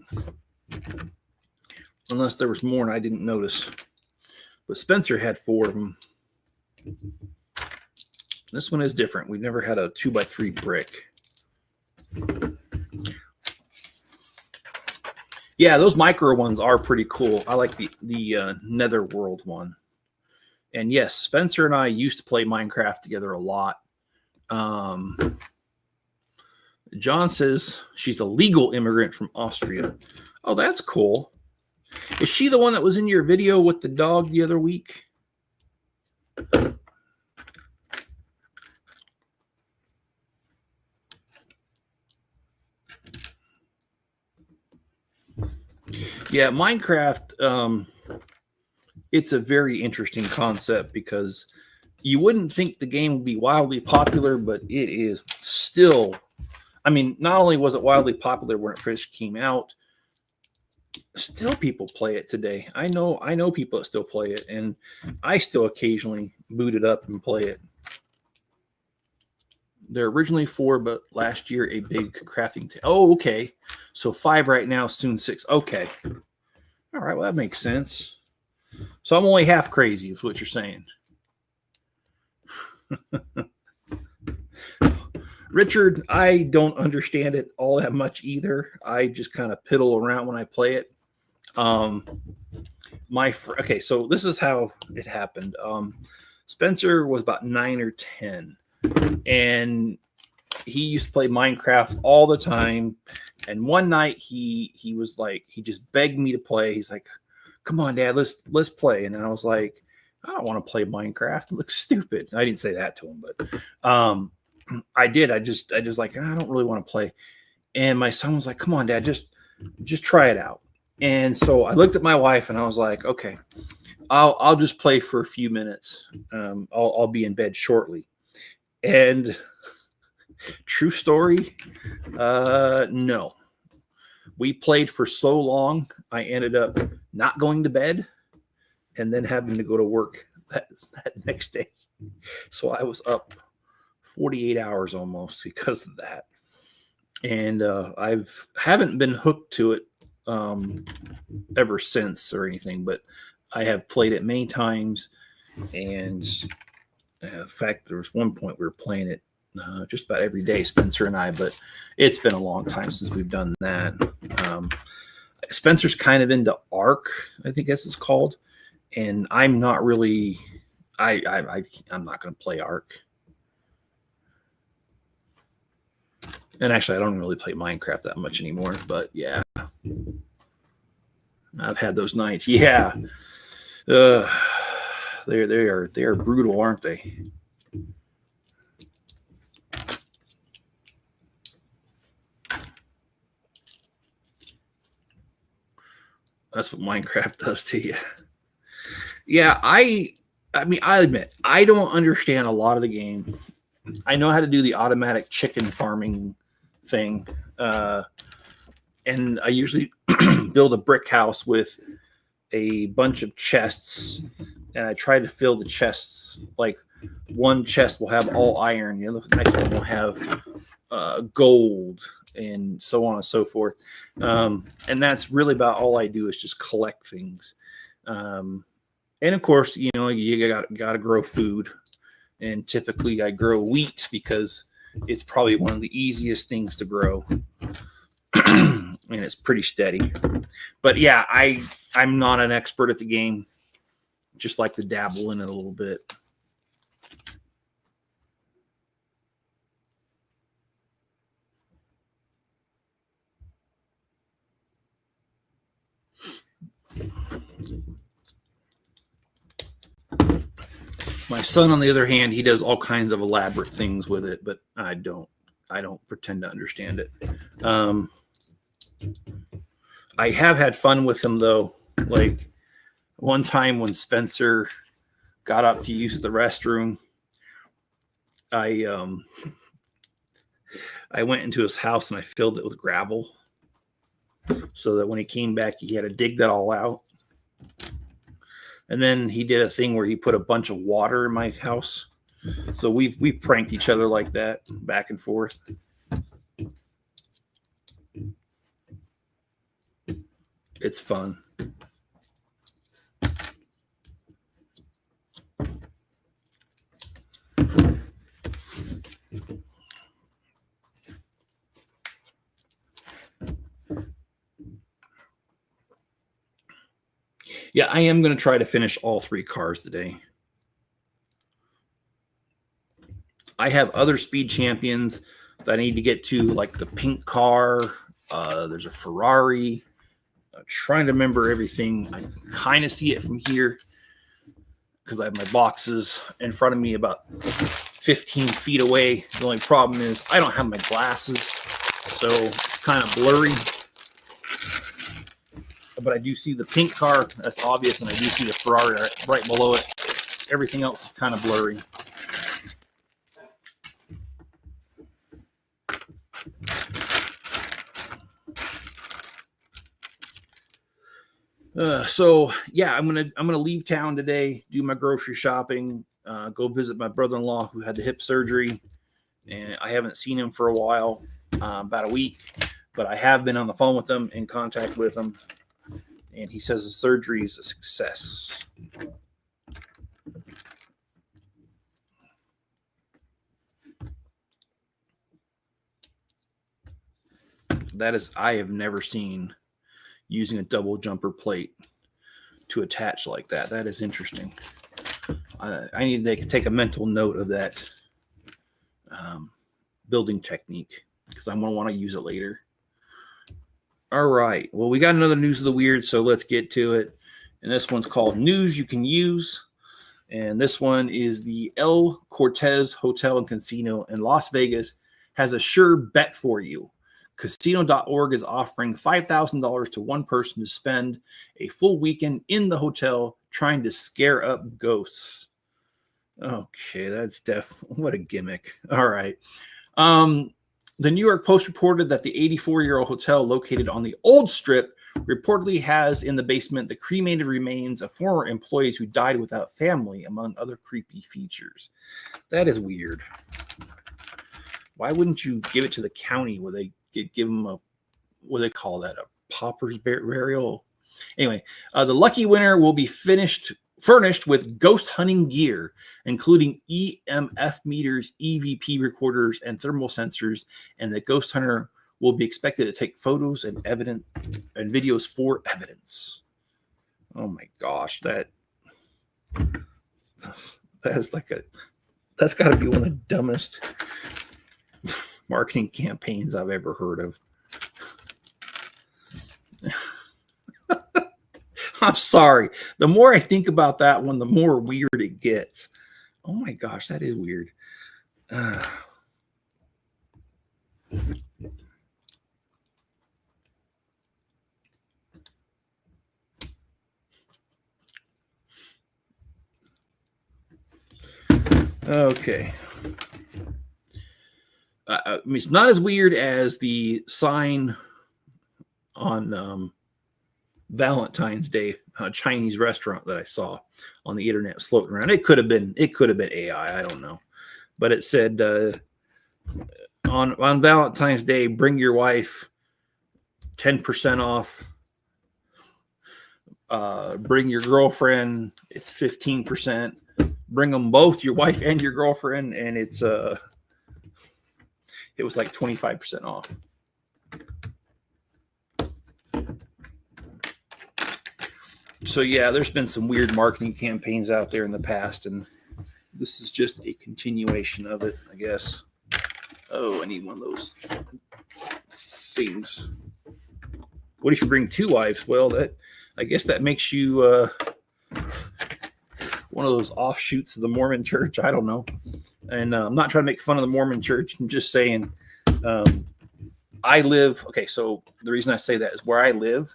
Unless there was more and I didn't notice. But Spencer had 4 of them. This one is different. We've never had a 2x3 brick. Yeah, those micro ones are pretty cool. I like the Netherworld one. And yes, Spencer and I used to play Minecraft together a lot. John says she's a legal immigrant from Austria. Oh, that's cool. Is she the one that was in your video with the dog the other week? Yeah, Minecraft, it's a very interesting concept because you wouldn't think the game would be wildly popular, but it is still. I mean, not only was it wildly popular when it first came out, still people play it today. I know people that still play it, and I still occasionally boot it up and play it. They're originally 4, but last year a big crafting. Oh, okay. So 5 right now, soon 6. Okay. All right. Well, that makes sense. So I'm only half crazy, is what you're saying. Richard, I don't understand it all that much either. I just kind of piddle around when I play it. Okay, so this is how it happened. Spencer was about 9 or 10, and he used to play Minecraft all the time. And one night he was like, he just begged me to play. He's like, "Come on, Dad, let's play." And I was like, "I don't want to play Minecraft. It looks stupid." I didn't say that to him, but I did. I just like, I don't really want to play. And my son was like, "Come on, Dad, just try it out." And so I looked at my wife and I was like, "Okay, I'll just play for a few minutes. I'll be in bed shortly." And true story, no. We played for so long, I ended up not going to bed and then having to go to work that next day. So I was up 48 hours almost because of that. And haven't been hooked to it ever since or anything, but I have played it many times. And in fact, there was one point we were playing it just about every day, Spencer and I, but it's been a long time since we've done that. Spencer's kind of into Ark, I think that's it's called, and I'm not really. I'm not going to play Ark, and actually, I don't really play Minecraft that much anymore. But yeah, I've had those nights. Yeah, they are brutal, aren't they? That's what Minecraft does to you. Yeah, I mean, I admit, I don't understand a lot of the game. I know how to do the automatic chicken farming thing. And I usually build a brick house with a bunch of chests. And I try to fill the chests. Like one chest will have all iron. The next one will have gold, and so on and so forth. And that's really about all I do is just collect things. And of course, you got to grow food. And typically I grow wheat because it's probably one of the easiest things to grow. And it's pretty steady. But yeah, I'm not an expert at the game. Just like to dabble in it a little bit. My son, on the other hand, he does all kinds of elaborate things with it, but I don't pretend to understand it. I have had fun with him though. Like one time when Spencer got up to use the restroom, I went into his house and I filled it with gravel so that when he came back, he had to dig that all out. And then he did a thing where he put a bunch of water in my house. So we've pranked each other like that, back and forth. It's fun. Yeah, I am going to try to finish all 3 cars today. I have other speed champions that I need to get to, like the pink car. There's a Ferrari. I'm trying to remember everything. I kind of see it from here because I have my boxes in front of me about 15 feet away. The only problem is I don't have my glasses, so it's kind of blurry. but I do see the pink car. That's obvious, and I do see the Ferrari right below it. Everything else is kind of blurry. So yeah, I'm gonna leave town today, do my grocery shopping, go visit my brother-in-law who had the hip surgery, and I haven't seen him for a while, about a week, but I have been on the phone with him, in contact with him, and he says the surgery is a success. That is, I have never seen using a double jumper plate to attach like that. That is interesting. I need to take a mental note of that building technique, because I'm going to want to use it later. All right. Well, we got another news of the weird, so let's get to it. And this one's called News You Can Use. And this one is the El Cortez Hotel and Casino in Las Vegas has a sure bet for you. Casino.org is offering $5,000 to one person to spend a full weekend in the hotel trying to scare up ghosts. Okay, that's what a gimmick. All right. The New York Post reported that the 84-year-old hotel located on the Old Strip reportedly has in the basement the cremated remains of former employees who died without family, among other creepy features. That is weird. Why wouldn't you give it to the county where they give them a, what do they call that, a pauper's burial? Anyway, the lucky winner will be furnished with ghost hunting gear, including EMF meters, EVP recorders, and thermal sensors, and the ghost hunter will be expected to take photos and videos for evidence. Oh my gosh, that's got to be one of the dumbest marketing campaigns I've ever heard of. I'm sorry. The more I think about that one, the more weird it gets. Oh my gosh, that is weird. Okay. I mean, it's not as weird as the sign on Valentine's Day, a Chinese restaurant that I saw on the internet floating around. It could have been AI. I don't know, but it said on Valentine's Day, bring your wife, 10% off. Bring your girlfriend, it's 15%. Bring them both, your wife and your girlfriend, and it was like 25% off. So yeah, there's been some weird marketing campaigns out there in the past, and this is just a continuation of it, I guess. Oh, I need one of those things. What if you bring two wives? Well, I guess that makes you one of those offshoots of the Mormon Church. I don't know. And I'm not trying to make fun of the Mormon Church. I'm just saying I live. Okay, so the reason I say that is where I live.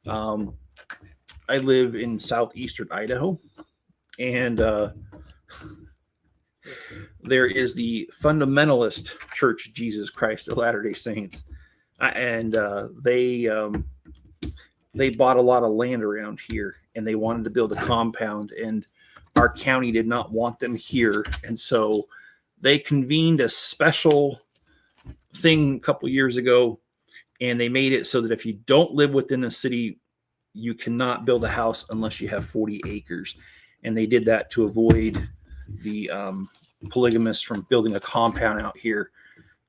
I live in southeastern Idaho, and there is the Fundamentalist Church of Jesus Christ of Latter-day Saints, and they bought a lot of land around here, and they wanted to build a compound, and our county did not want them here, and so they convened a special thing a couple years ago, and they made it so that if you don't live within the city, you cannot build a house unless you have 40 acres. And they did that to avoid the polygamists from building a compound out here.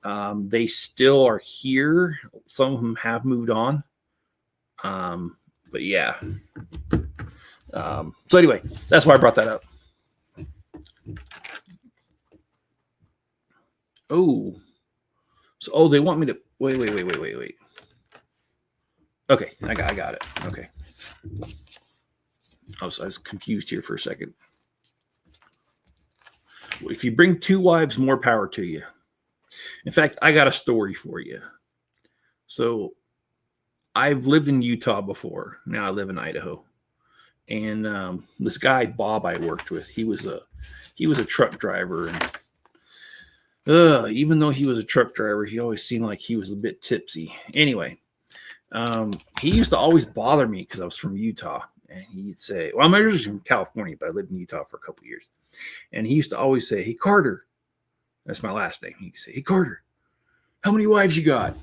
They still are here. Some of them have moved on. But yeah. So anyway, that's why I brought that up. Oh. So, they want me to wait. Okay, I got it. Okay. I was confused here for a second. If you bring two wives, more power to you. In fact, I got a story for you. So I've lived in Utah before. Now I live in Idaho. And this guy, Bob, I worked with, he was a truck driver. And even though he was a truck driver, he always seemed like he was a bit tipsy. Anyway, he used to always bother me because I was from Utah. And he'd say, well, I'm originally from California, but I lived in Utah for a couple of years. And he used to always say, hey, Carter. That's my last name. He'd say, hey, Carter, how many wives you got?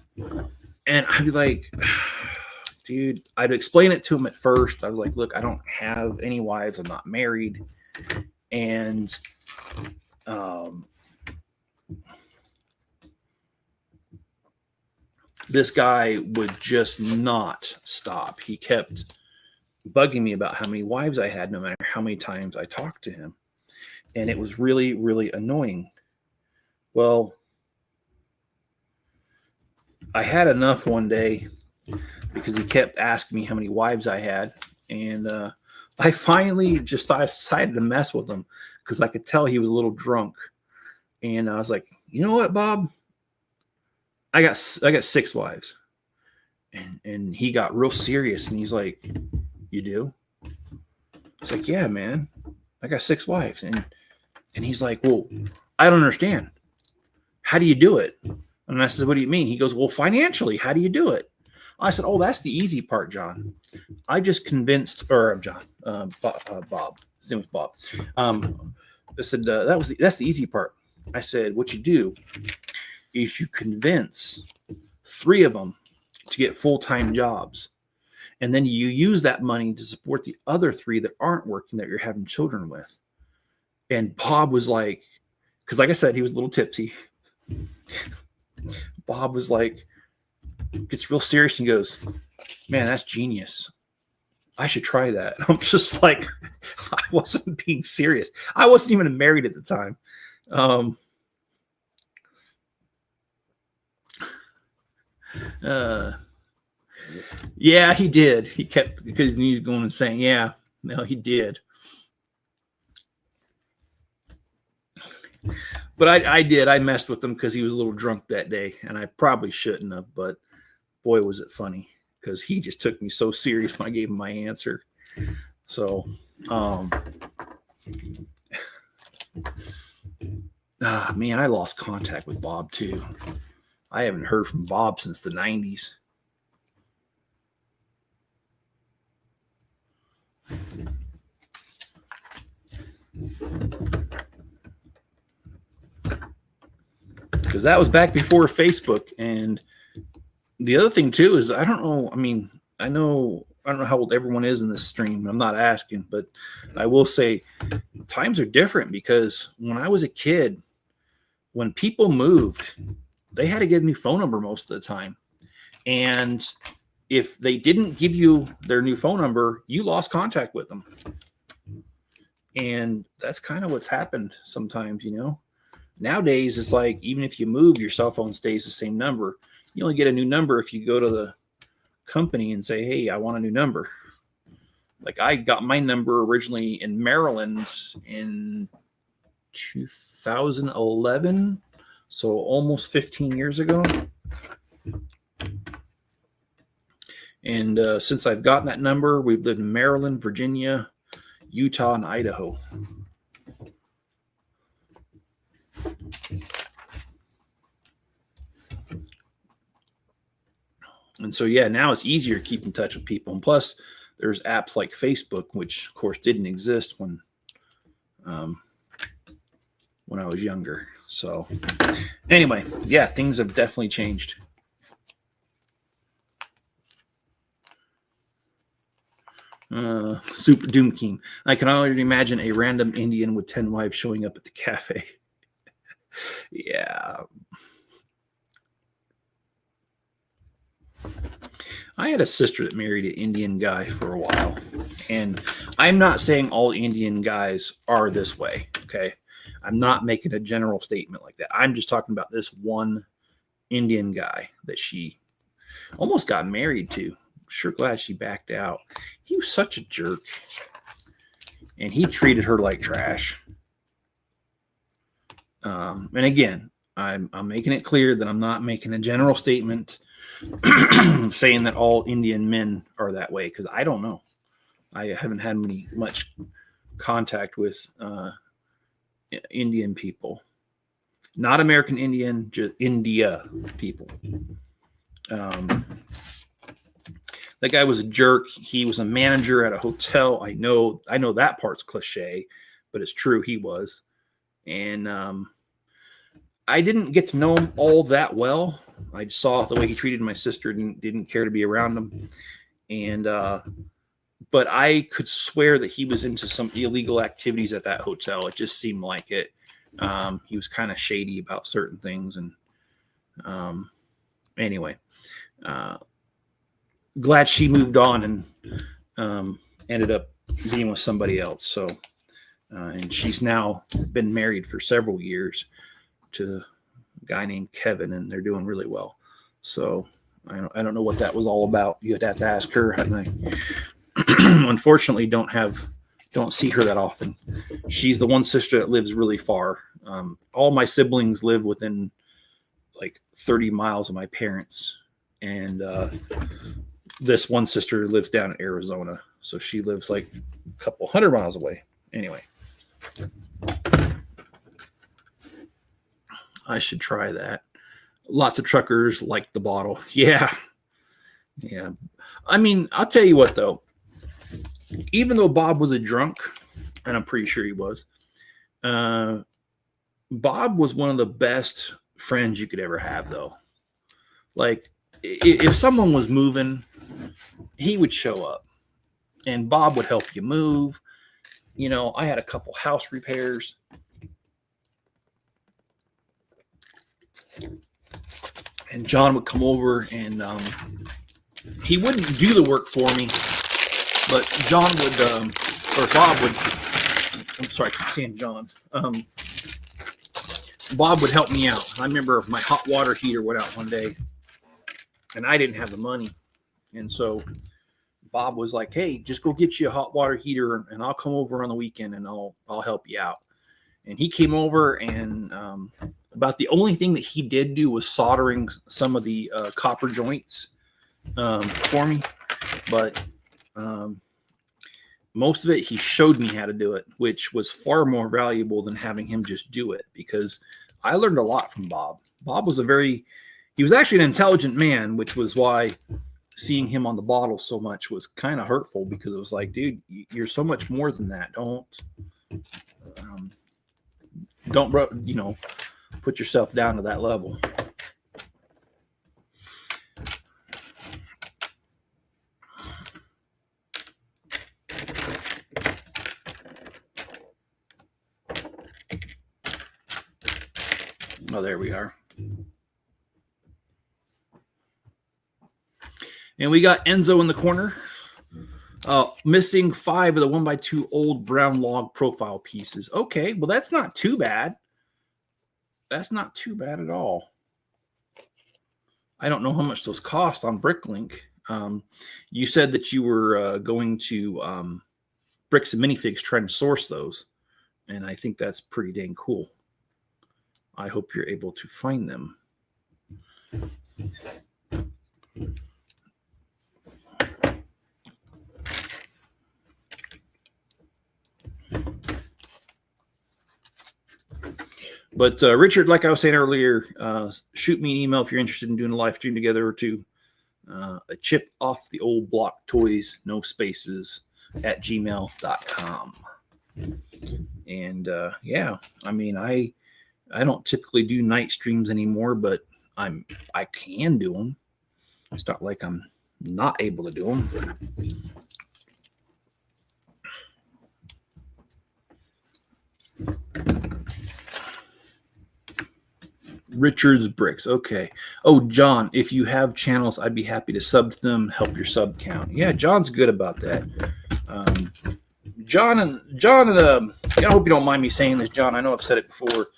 And I'd be like, dude, I'd explain it to him at first. I was like, look, I don't have any wives. I'm not married. And this guy would just not stop. He kept bugging me about how many wives I had, no matter how many times I talked to him. And it was really, really annoying. Well, I had enough one day because he kept asking me how many wives I had. And I finally just decided to mess with him because I could tell he was a little drunk. And I was like, you know what, Bob? I got 6 wives. And he got real serious. And he's like, you do? It's like, yeah, man. I got 6 wives. And he's like, well, I don't understand. How do you do it? And I said, what do you mean? He goes, well, financially, how do you do it? I said, oh, that's the easy part, John. I just convinced, Bob. His name was Bob. I said, that's the easy part. I said, what you do is you convince 3 of them to get full-time jobs. And then you use that money to support the other 3 that aren't working that you're having children with. And Bob was like, because like I said, he was a little tipsy. Bob was like, gets real serious and goes, man, that's genius. I should try that. I'm just like, I wasn't being serious. I wasn't even married at the time. Yeah, he did. He kept, because he was going and saying, yeah, no, he did. But I did. I messed with him because he was a little drunk that day, and I probably shouldn't have. But boy, was it funny because he just took me so serious when I gave him my answer. So, man, I lost contact with Bob too. I haven't heard from Bob since the 90s. Because that was back before Facebook. And the other thing too is I don't know. I mean, I don't know how old everyone is in this stream. I'm not asking, but I will say times are different because when I was a kid, when people moved, they had to get a new phone number most of the time. And if they didn't give you their new phone number, you lost contact with them. And that's kind of what's happened sometimes, you know. Nowadays, it's like even if you move, your cell phone stays the same number. You only get a new number if you go to the company and say, hey, I want a new number. Like I got my number originally in Maryland in 2011, so almost 15 years ago. And since I've gotten that number, we've lived in Maryland, Virginia, Utah, and Idaho. And so, yeah, now it's easier to keep in touch with people. And plus, there's apps like Facebook, which, of course, didn't exist when I was younger. So, anyway, yeah, things have definitely changed. Super Doom King. I can already imagine a random Indian with 10 wives showing up at the cafe. Yeah. I had a sister that married an Indian guy for a while. And I'm not saying all Indian guys are this way, okay? I'm not making a general statement like that. I'm just talking about this one Indian guy that she almost got married to. Sure glad she backed out. He was such a jerk. And he treated her like trash. And again, I'm making it clear that I'm not making a general statement saying that all Indian men are that way, because I don't know. I haven't had much contact with Indian people. Not American Indian, just India people. That guy was a jerk. He was a manager at a hotel. I know that part's cliche, but it's true. He was. And I didn't get to know him all that well. I saw the way he treated my sister, didn't care to be around him. And but I could swear that he was into some illegal activities at that hotel. It just seemed like it. He was kind of shady about certain things. And anyway, glad she moved on and ended up being with somebody else. So, and she's now been married for several years to a guy named Kevin, and they're doing really well. So I don't know what that was all about. You'd have to ask her. And I unfortunately don't see her that often. She's the one sister that lives really far. All my siblings live within like 30 miles of my parents. And this one sister lives down in Arizona. So she lives like a couple 100 miles away. Anyway, I should try that. Lots of truckers like the bottle. Yeah. I mean, I'll tell you what, though. Even though Bob was a drunk, and I'm pretty sure he was, Bob was one of the best friends you could ever have, though. Like, if someone was moving, he would show up, and Bob would help you move. You know, I had a couple house repairs. And John would come over, and he wouldn't do the work for me. But John would, or Bob would, I'm sorry, I keep saying John. Bob would help me out. I remember my hot water heater went out one day, and I didn't have the money. And so Bob was like, hey, just go get you a hot water heater, and I'll come over on the weekend, and I'll help you out. And he came over, and about the only thing that he did do was soldering some of the copper joints for me. But most of it, he showed me how to do it, which was far more valuable than having him just do it, because I learned a lot from Bob. Bob was he was actually an intelligent man, which was why seeing him on the bottle so much was kind of hurtful, because it was like, dude, you're so much more than that. Don't put yourself down to that level. Oh, there we are. And we got Enzo in the corner. Missing 5 of the 1x2 old brown log profile pieces. Okay, well, that's not too bad. That's not too bad at all. I don't know how much those cost on Bricklink. You said that you were going to Bricks and Minifigs trying to source those. And I think that's pretty dang cool. I hope you're able to find them. But Richard, like I was saying earlier, shoot me an email if you're interested in doing a live stream together or two. A chip off the old block toys, no spaces, at gmail.com. And yeah, I mean, I don't typically do night streams anymore, but I can do them. It's not like I'm not able to do them. Richard's Bricks. Okay. Oh, John, if you have channels, I'd be happy to sub to them, help your sub count. Yeah, John's good about that. John, I hope you don't mind me saying this, John. I know I've said it before.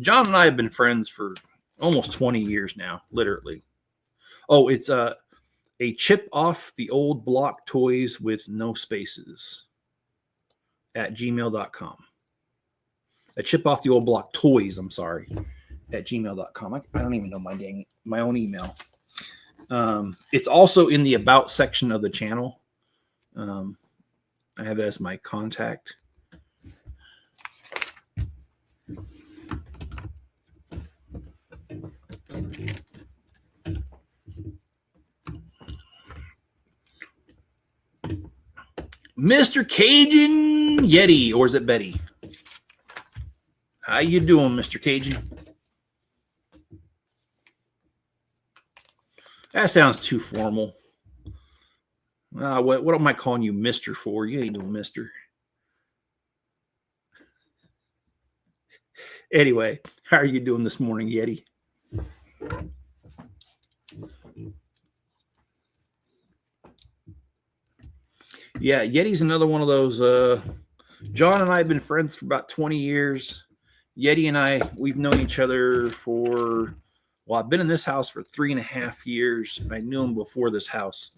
John and I have been friends for almost 20 years now, literally. Oh, it's a chip off the old block toys with no spaces at gmail.com. A chip off the old block toys, I'm sorry, at gmail.com. I don't even know my own email. It's also in the About section of the channel. I have it as my contact. Mr. Cajun Yeti, or is it Betty? How you doing, Mr. Cajun? That sounds too formal. What am I calling you Mr. for? You ain't no Mr. Anyway, how are you doing this morning, Yeti? Yeah, Yeti's another one of those. John and I have been friends for about 20 years. Yeti and I, we've known each other for, well, I've been in this house for 3.5 years. And I knew him before this house.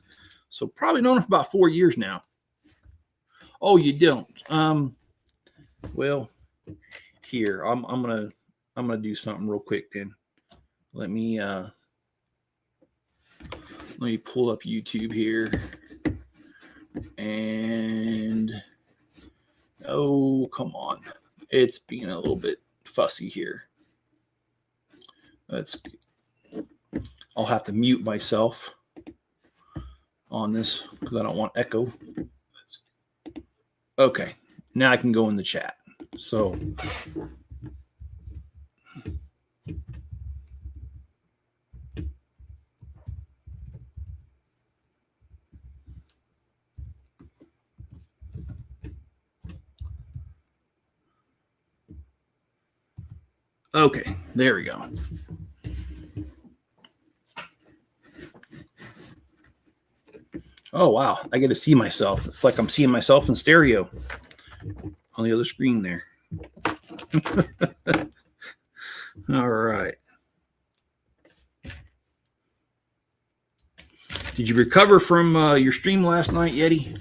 So probably known him for about 4 years now. Oh, you don't? Well, here, I'm gonna do something real quick then. Let me pull up YouTube here. And oh, come on. It's being a little bit fussy here. I'll have to mute myself on this because I don't want echo. Okay, now I can go in the chat. So okay, there we go. Oh, wow. I get to see myself. It's like I'm seeing myself in stereo on the other screen there. All right. Did you recover from your stream last night, Yeti?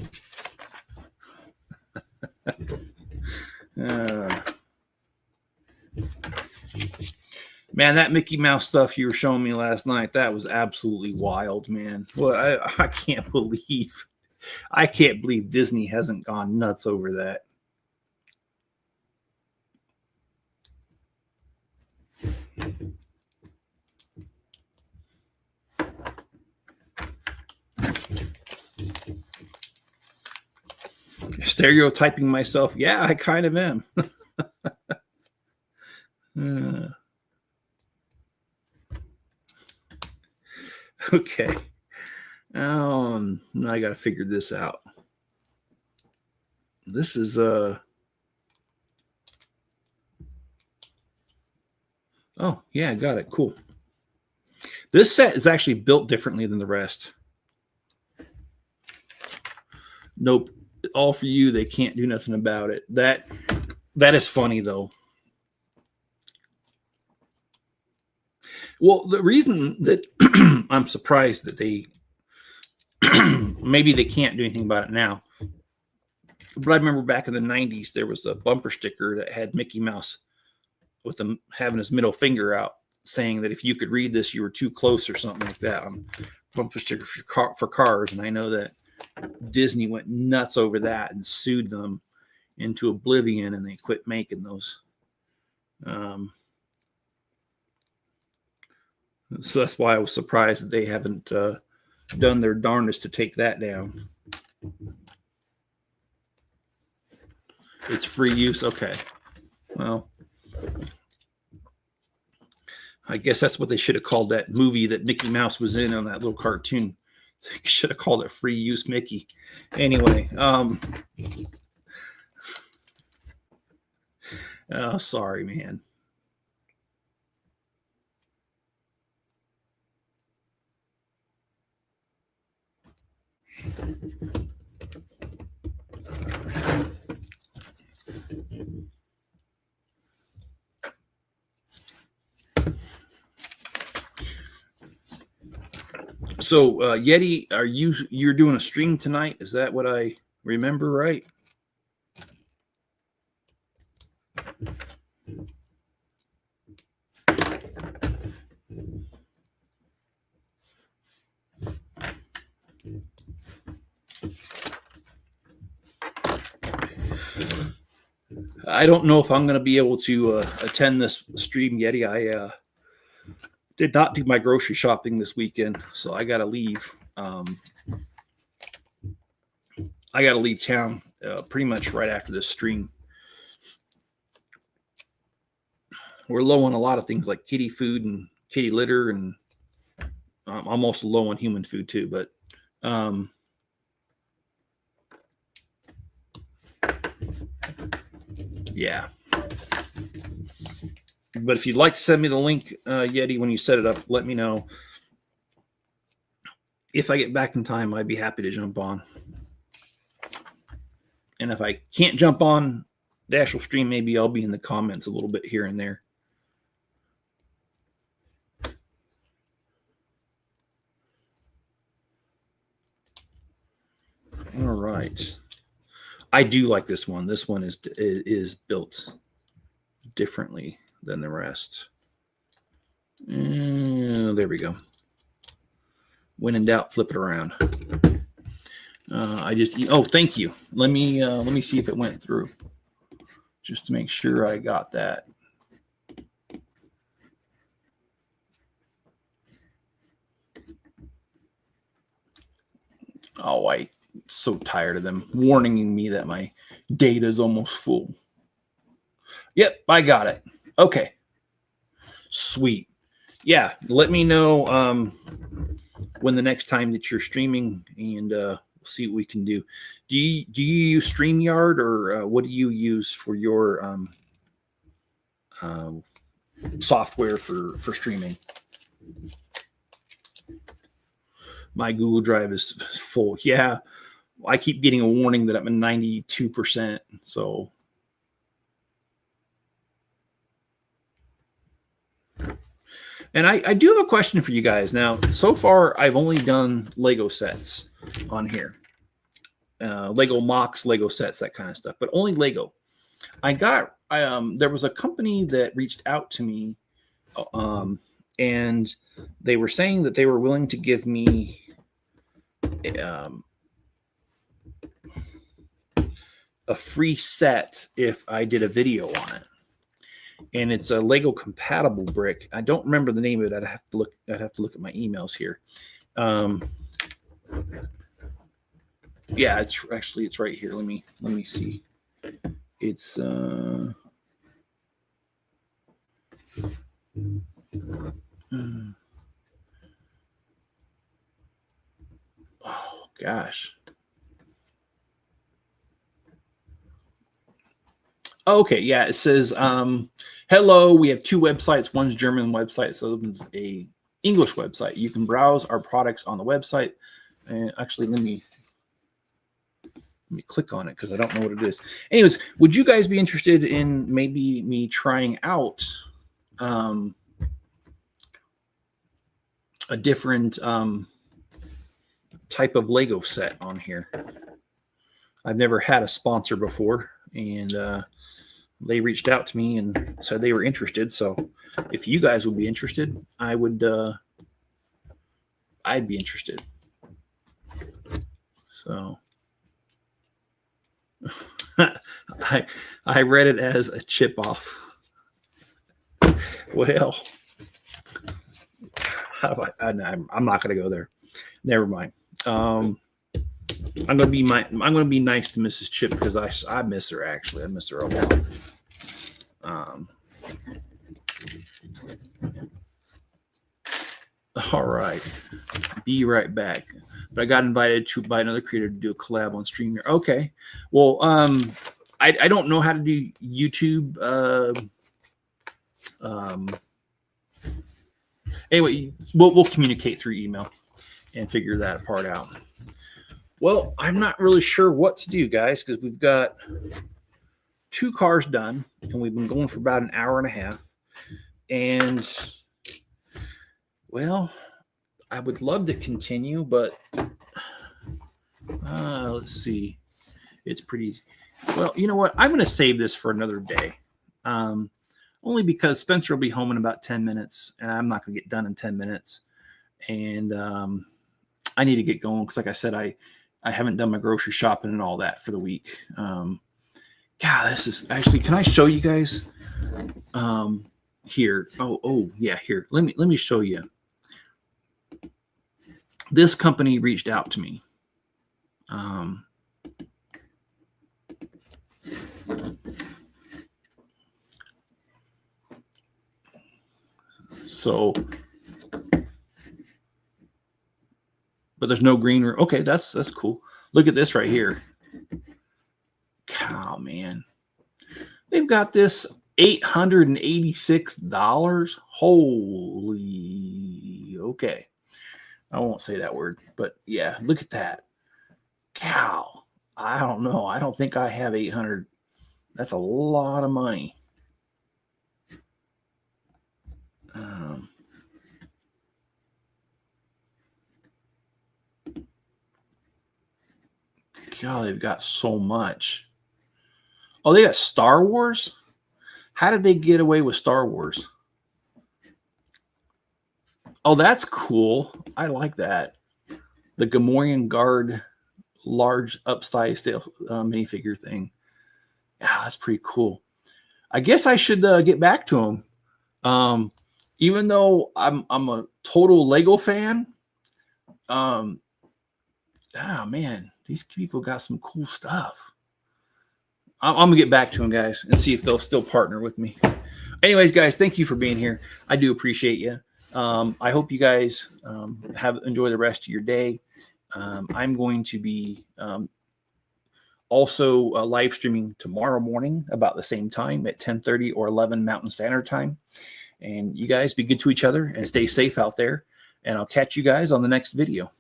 Man, that Mickey Mouse stuff you were showing me last night, that was absolutely wild, man. Well, I can't believe Disney hasn't gone nuts over that. Stereotyping myself. Yeah, I kind of am. Okay. Now I got to figure this out. This is oh, yeah, got it. Cool. This set is actually built differently than the rest. Nope. All for you. They can't do nothing about it. That is funny, though. Well, the reason that I'm surprised that they maybe they can't do anything about it now. But I remember back in the 90s, there was a bumper sticker that had Mickey Mouse with him having his middle finger out, saying that if you could read this, you were too close or something like that. Bumper sticker for cars. And I know that Disney went nuts over that and sued them into oblivion, and they quit making those. So that's why I was surprised that they haven't done their darndest to take that down. It's free use. Okay. Well, I guess that's what they should have called that movie that Mickey Mouse was in on that little cartoon. They should have called it Free Use Mickey. Anyway, oh, sorry, man. So, Yeti, you're doing a stream tonight? Is that what I remember right? I don't know if I'm going to be able to attend this stream, Yeti. I did not do my grocery shopping this weekend, so I got to leave. I got to leave town pretty much right after this stream. We're low on a lot of things like kitty food and kitty litter, and I'm also low on human food too. But yeah. But if you'd like to send me the link, Yeti, when you set it up, let me know. If I get back in time, I'd be happy to jump on. And if I can't jump on the actual stream, maybe I'll be in the comments a little bit here and there. All right. I do like this one. This one is built differently than the rest. There we go. When in doubt, flip it around. Oh, thank you. Let me see if it went through, just to make sure I got that. Oh, I'm so tired of them warning me that my data is almost full. Yep, I got it. Okay. Sweet. Yeah, let me know when the next time that you're streaming, and we'll see what we can do. Do you use StreamYard, or what do you use for your software for streaming? My Google Drive is full. Yeah, I keep getting a warning that I'm at 92%. So and I do have a question for you guys. Now, so far, I've only done Lego sets on here. Lego mocks, Lego sets, that kind of stuff, but only Lego. There was a company that reached out to me, and they were saying that they were willing to give me a free set if I did a video on it. And it's a Lego compatible brick. I don't remember the name of it. I'd have to look at my emails here. Yeah, it's right here. Let me see. It's oh gosh. Okay, yeah, it says hello, we have two websites. One's German website, so one's a English website. You can browse our products on the website. And actually, let me click on it because I don't know what it is. Anyways, would you guys be interested in maybe me trying out a different type of Lego set on here? I've never had a sponsor before, and they reached out to me and said they were interested. So if you guys would be interested, I'd be interested. So I read it as a chip off. Well, how do I'm not going to go there. Never mind. I'm gonna be nice to Mrs. Chip because I miss her. Actually, I miss her a lot. All right, be right back. But I got invited by another creator to do a collab on StreamYard. Okay, well, I don't know how to do YouTube. Anyway, we'll communicate through email and figure that part out. Well, I'm not really sure what to do, guys, because we've got 2 cars done, and we've been going for about an hour and a half. And, well, I would love to continue, but let's see. It's pretty easy. Well, you know what? I'm going to save this for another day, only because Spencer will be home in about 10 minutes, and I'm not going to get done in 10 minutes. And I need to get going because, like I said, I haven't done my grocery shopping and all that for the week. God, this is actually, can I show you guys? Here. Oh, yeah, here. Let me show you. This company reached out to me. So, but there's no green room. Okay, that's cool. Look at this right here. Cow, man. They've got this $886. Holy, okay. I won't say that word, but yeah, look at that. Cow. I don't know. I don't think I have 800. That's a lot of money. God, they've got so much. Oh, they got Star Wars? How did they get away with Star Wars? Oh, that's cool. I like that. The Gamorrean Guard large upsized minifigure thing. Yeah, that's pretty cool. I guess I should get back to them. Even though I'm a total Lego fan. Oh man, these people got some cool stuff. I'm gonna get back to them, guys, and see if they'll still partner with me. Anyways, guys, thank you for being here. I do appreciate you. I hope you guys enjoy the rest of your day. I'm going to be also live streaming tomorrow morning about the same time at 10:30 or 11 Mountain Standard Time. And you guys be good to each other and stay safe out there. And I'll catch you guys on the next video.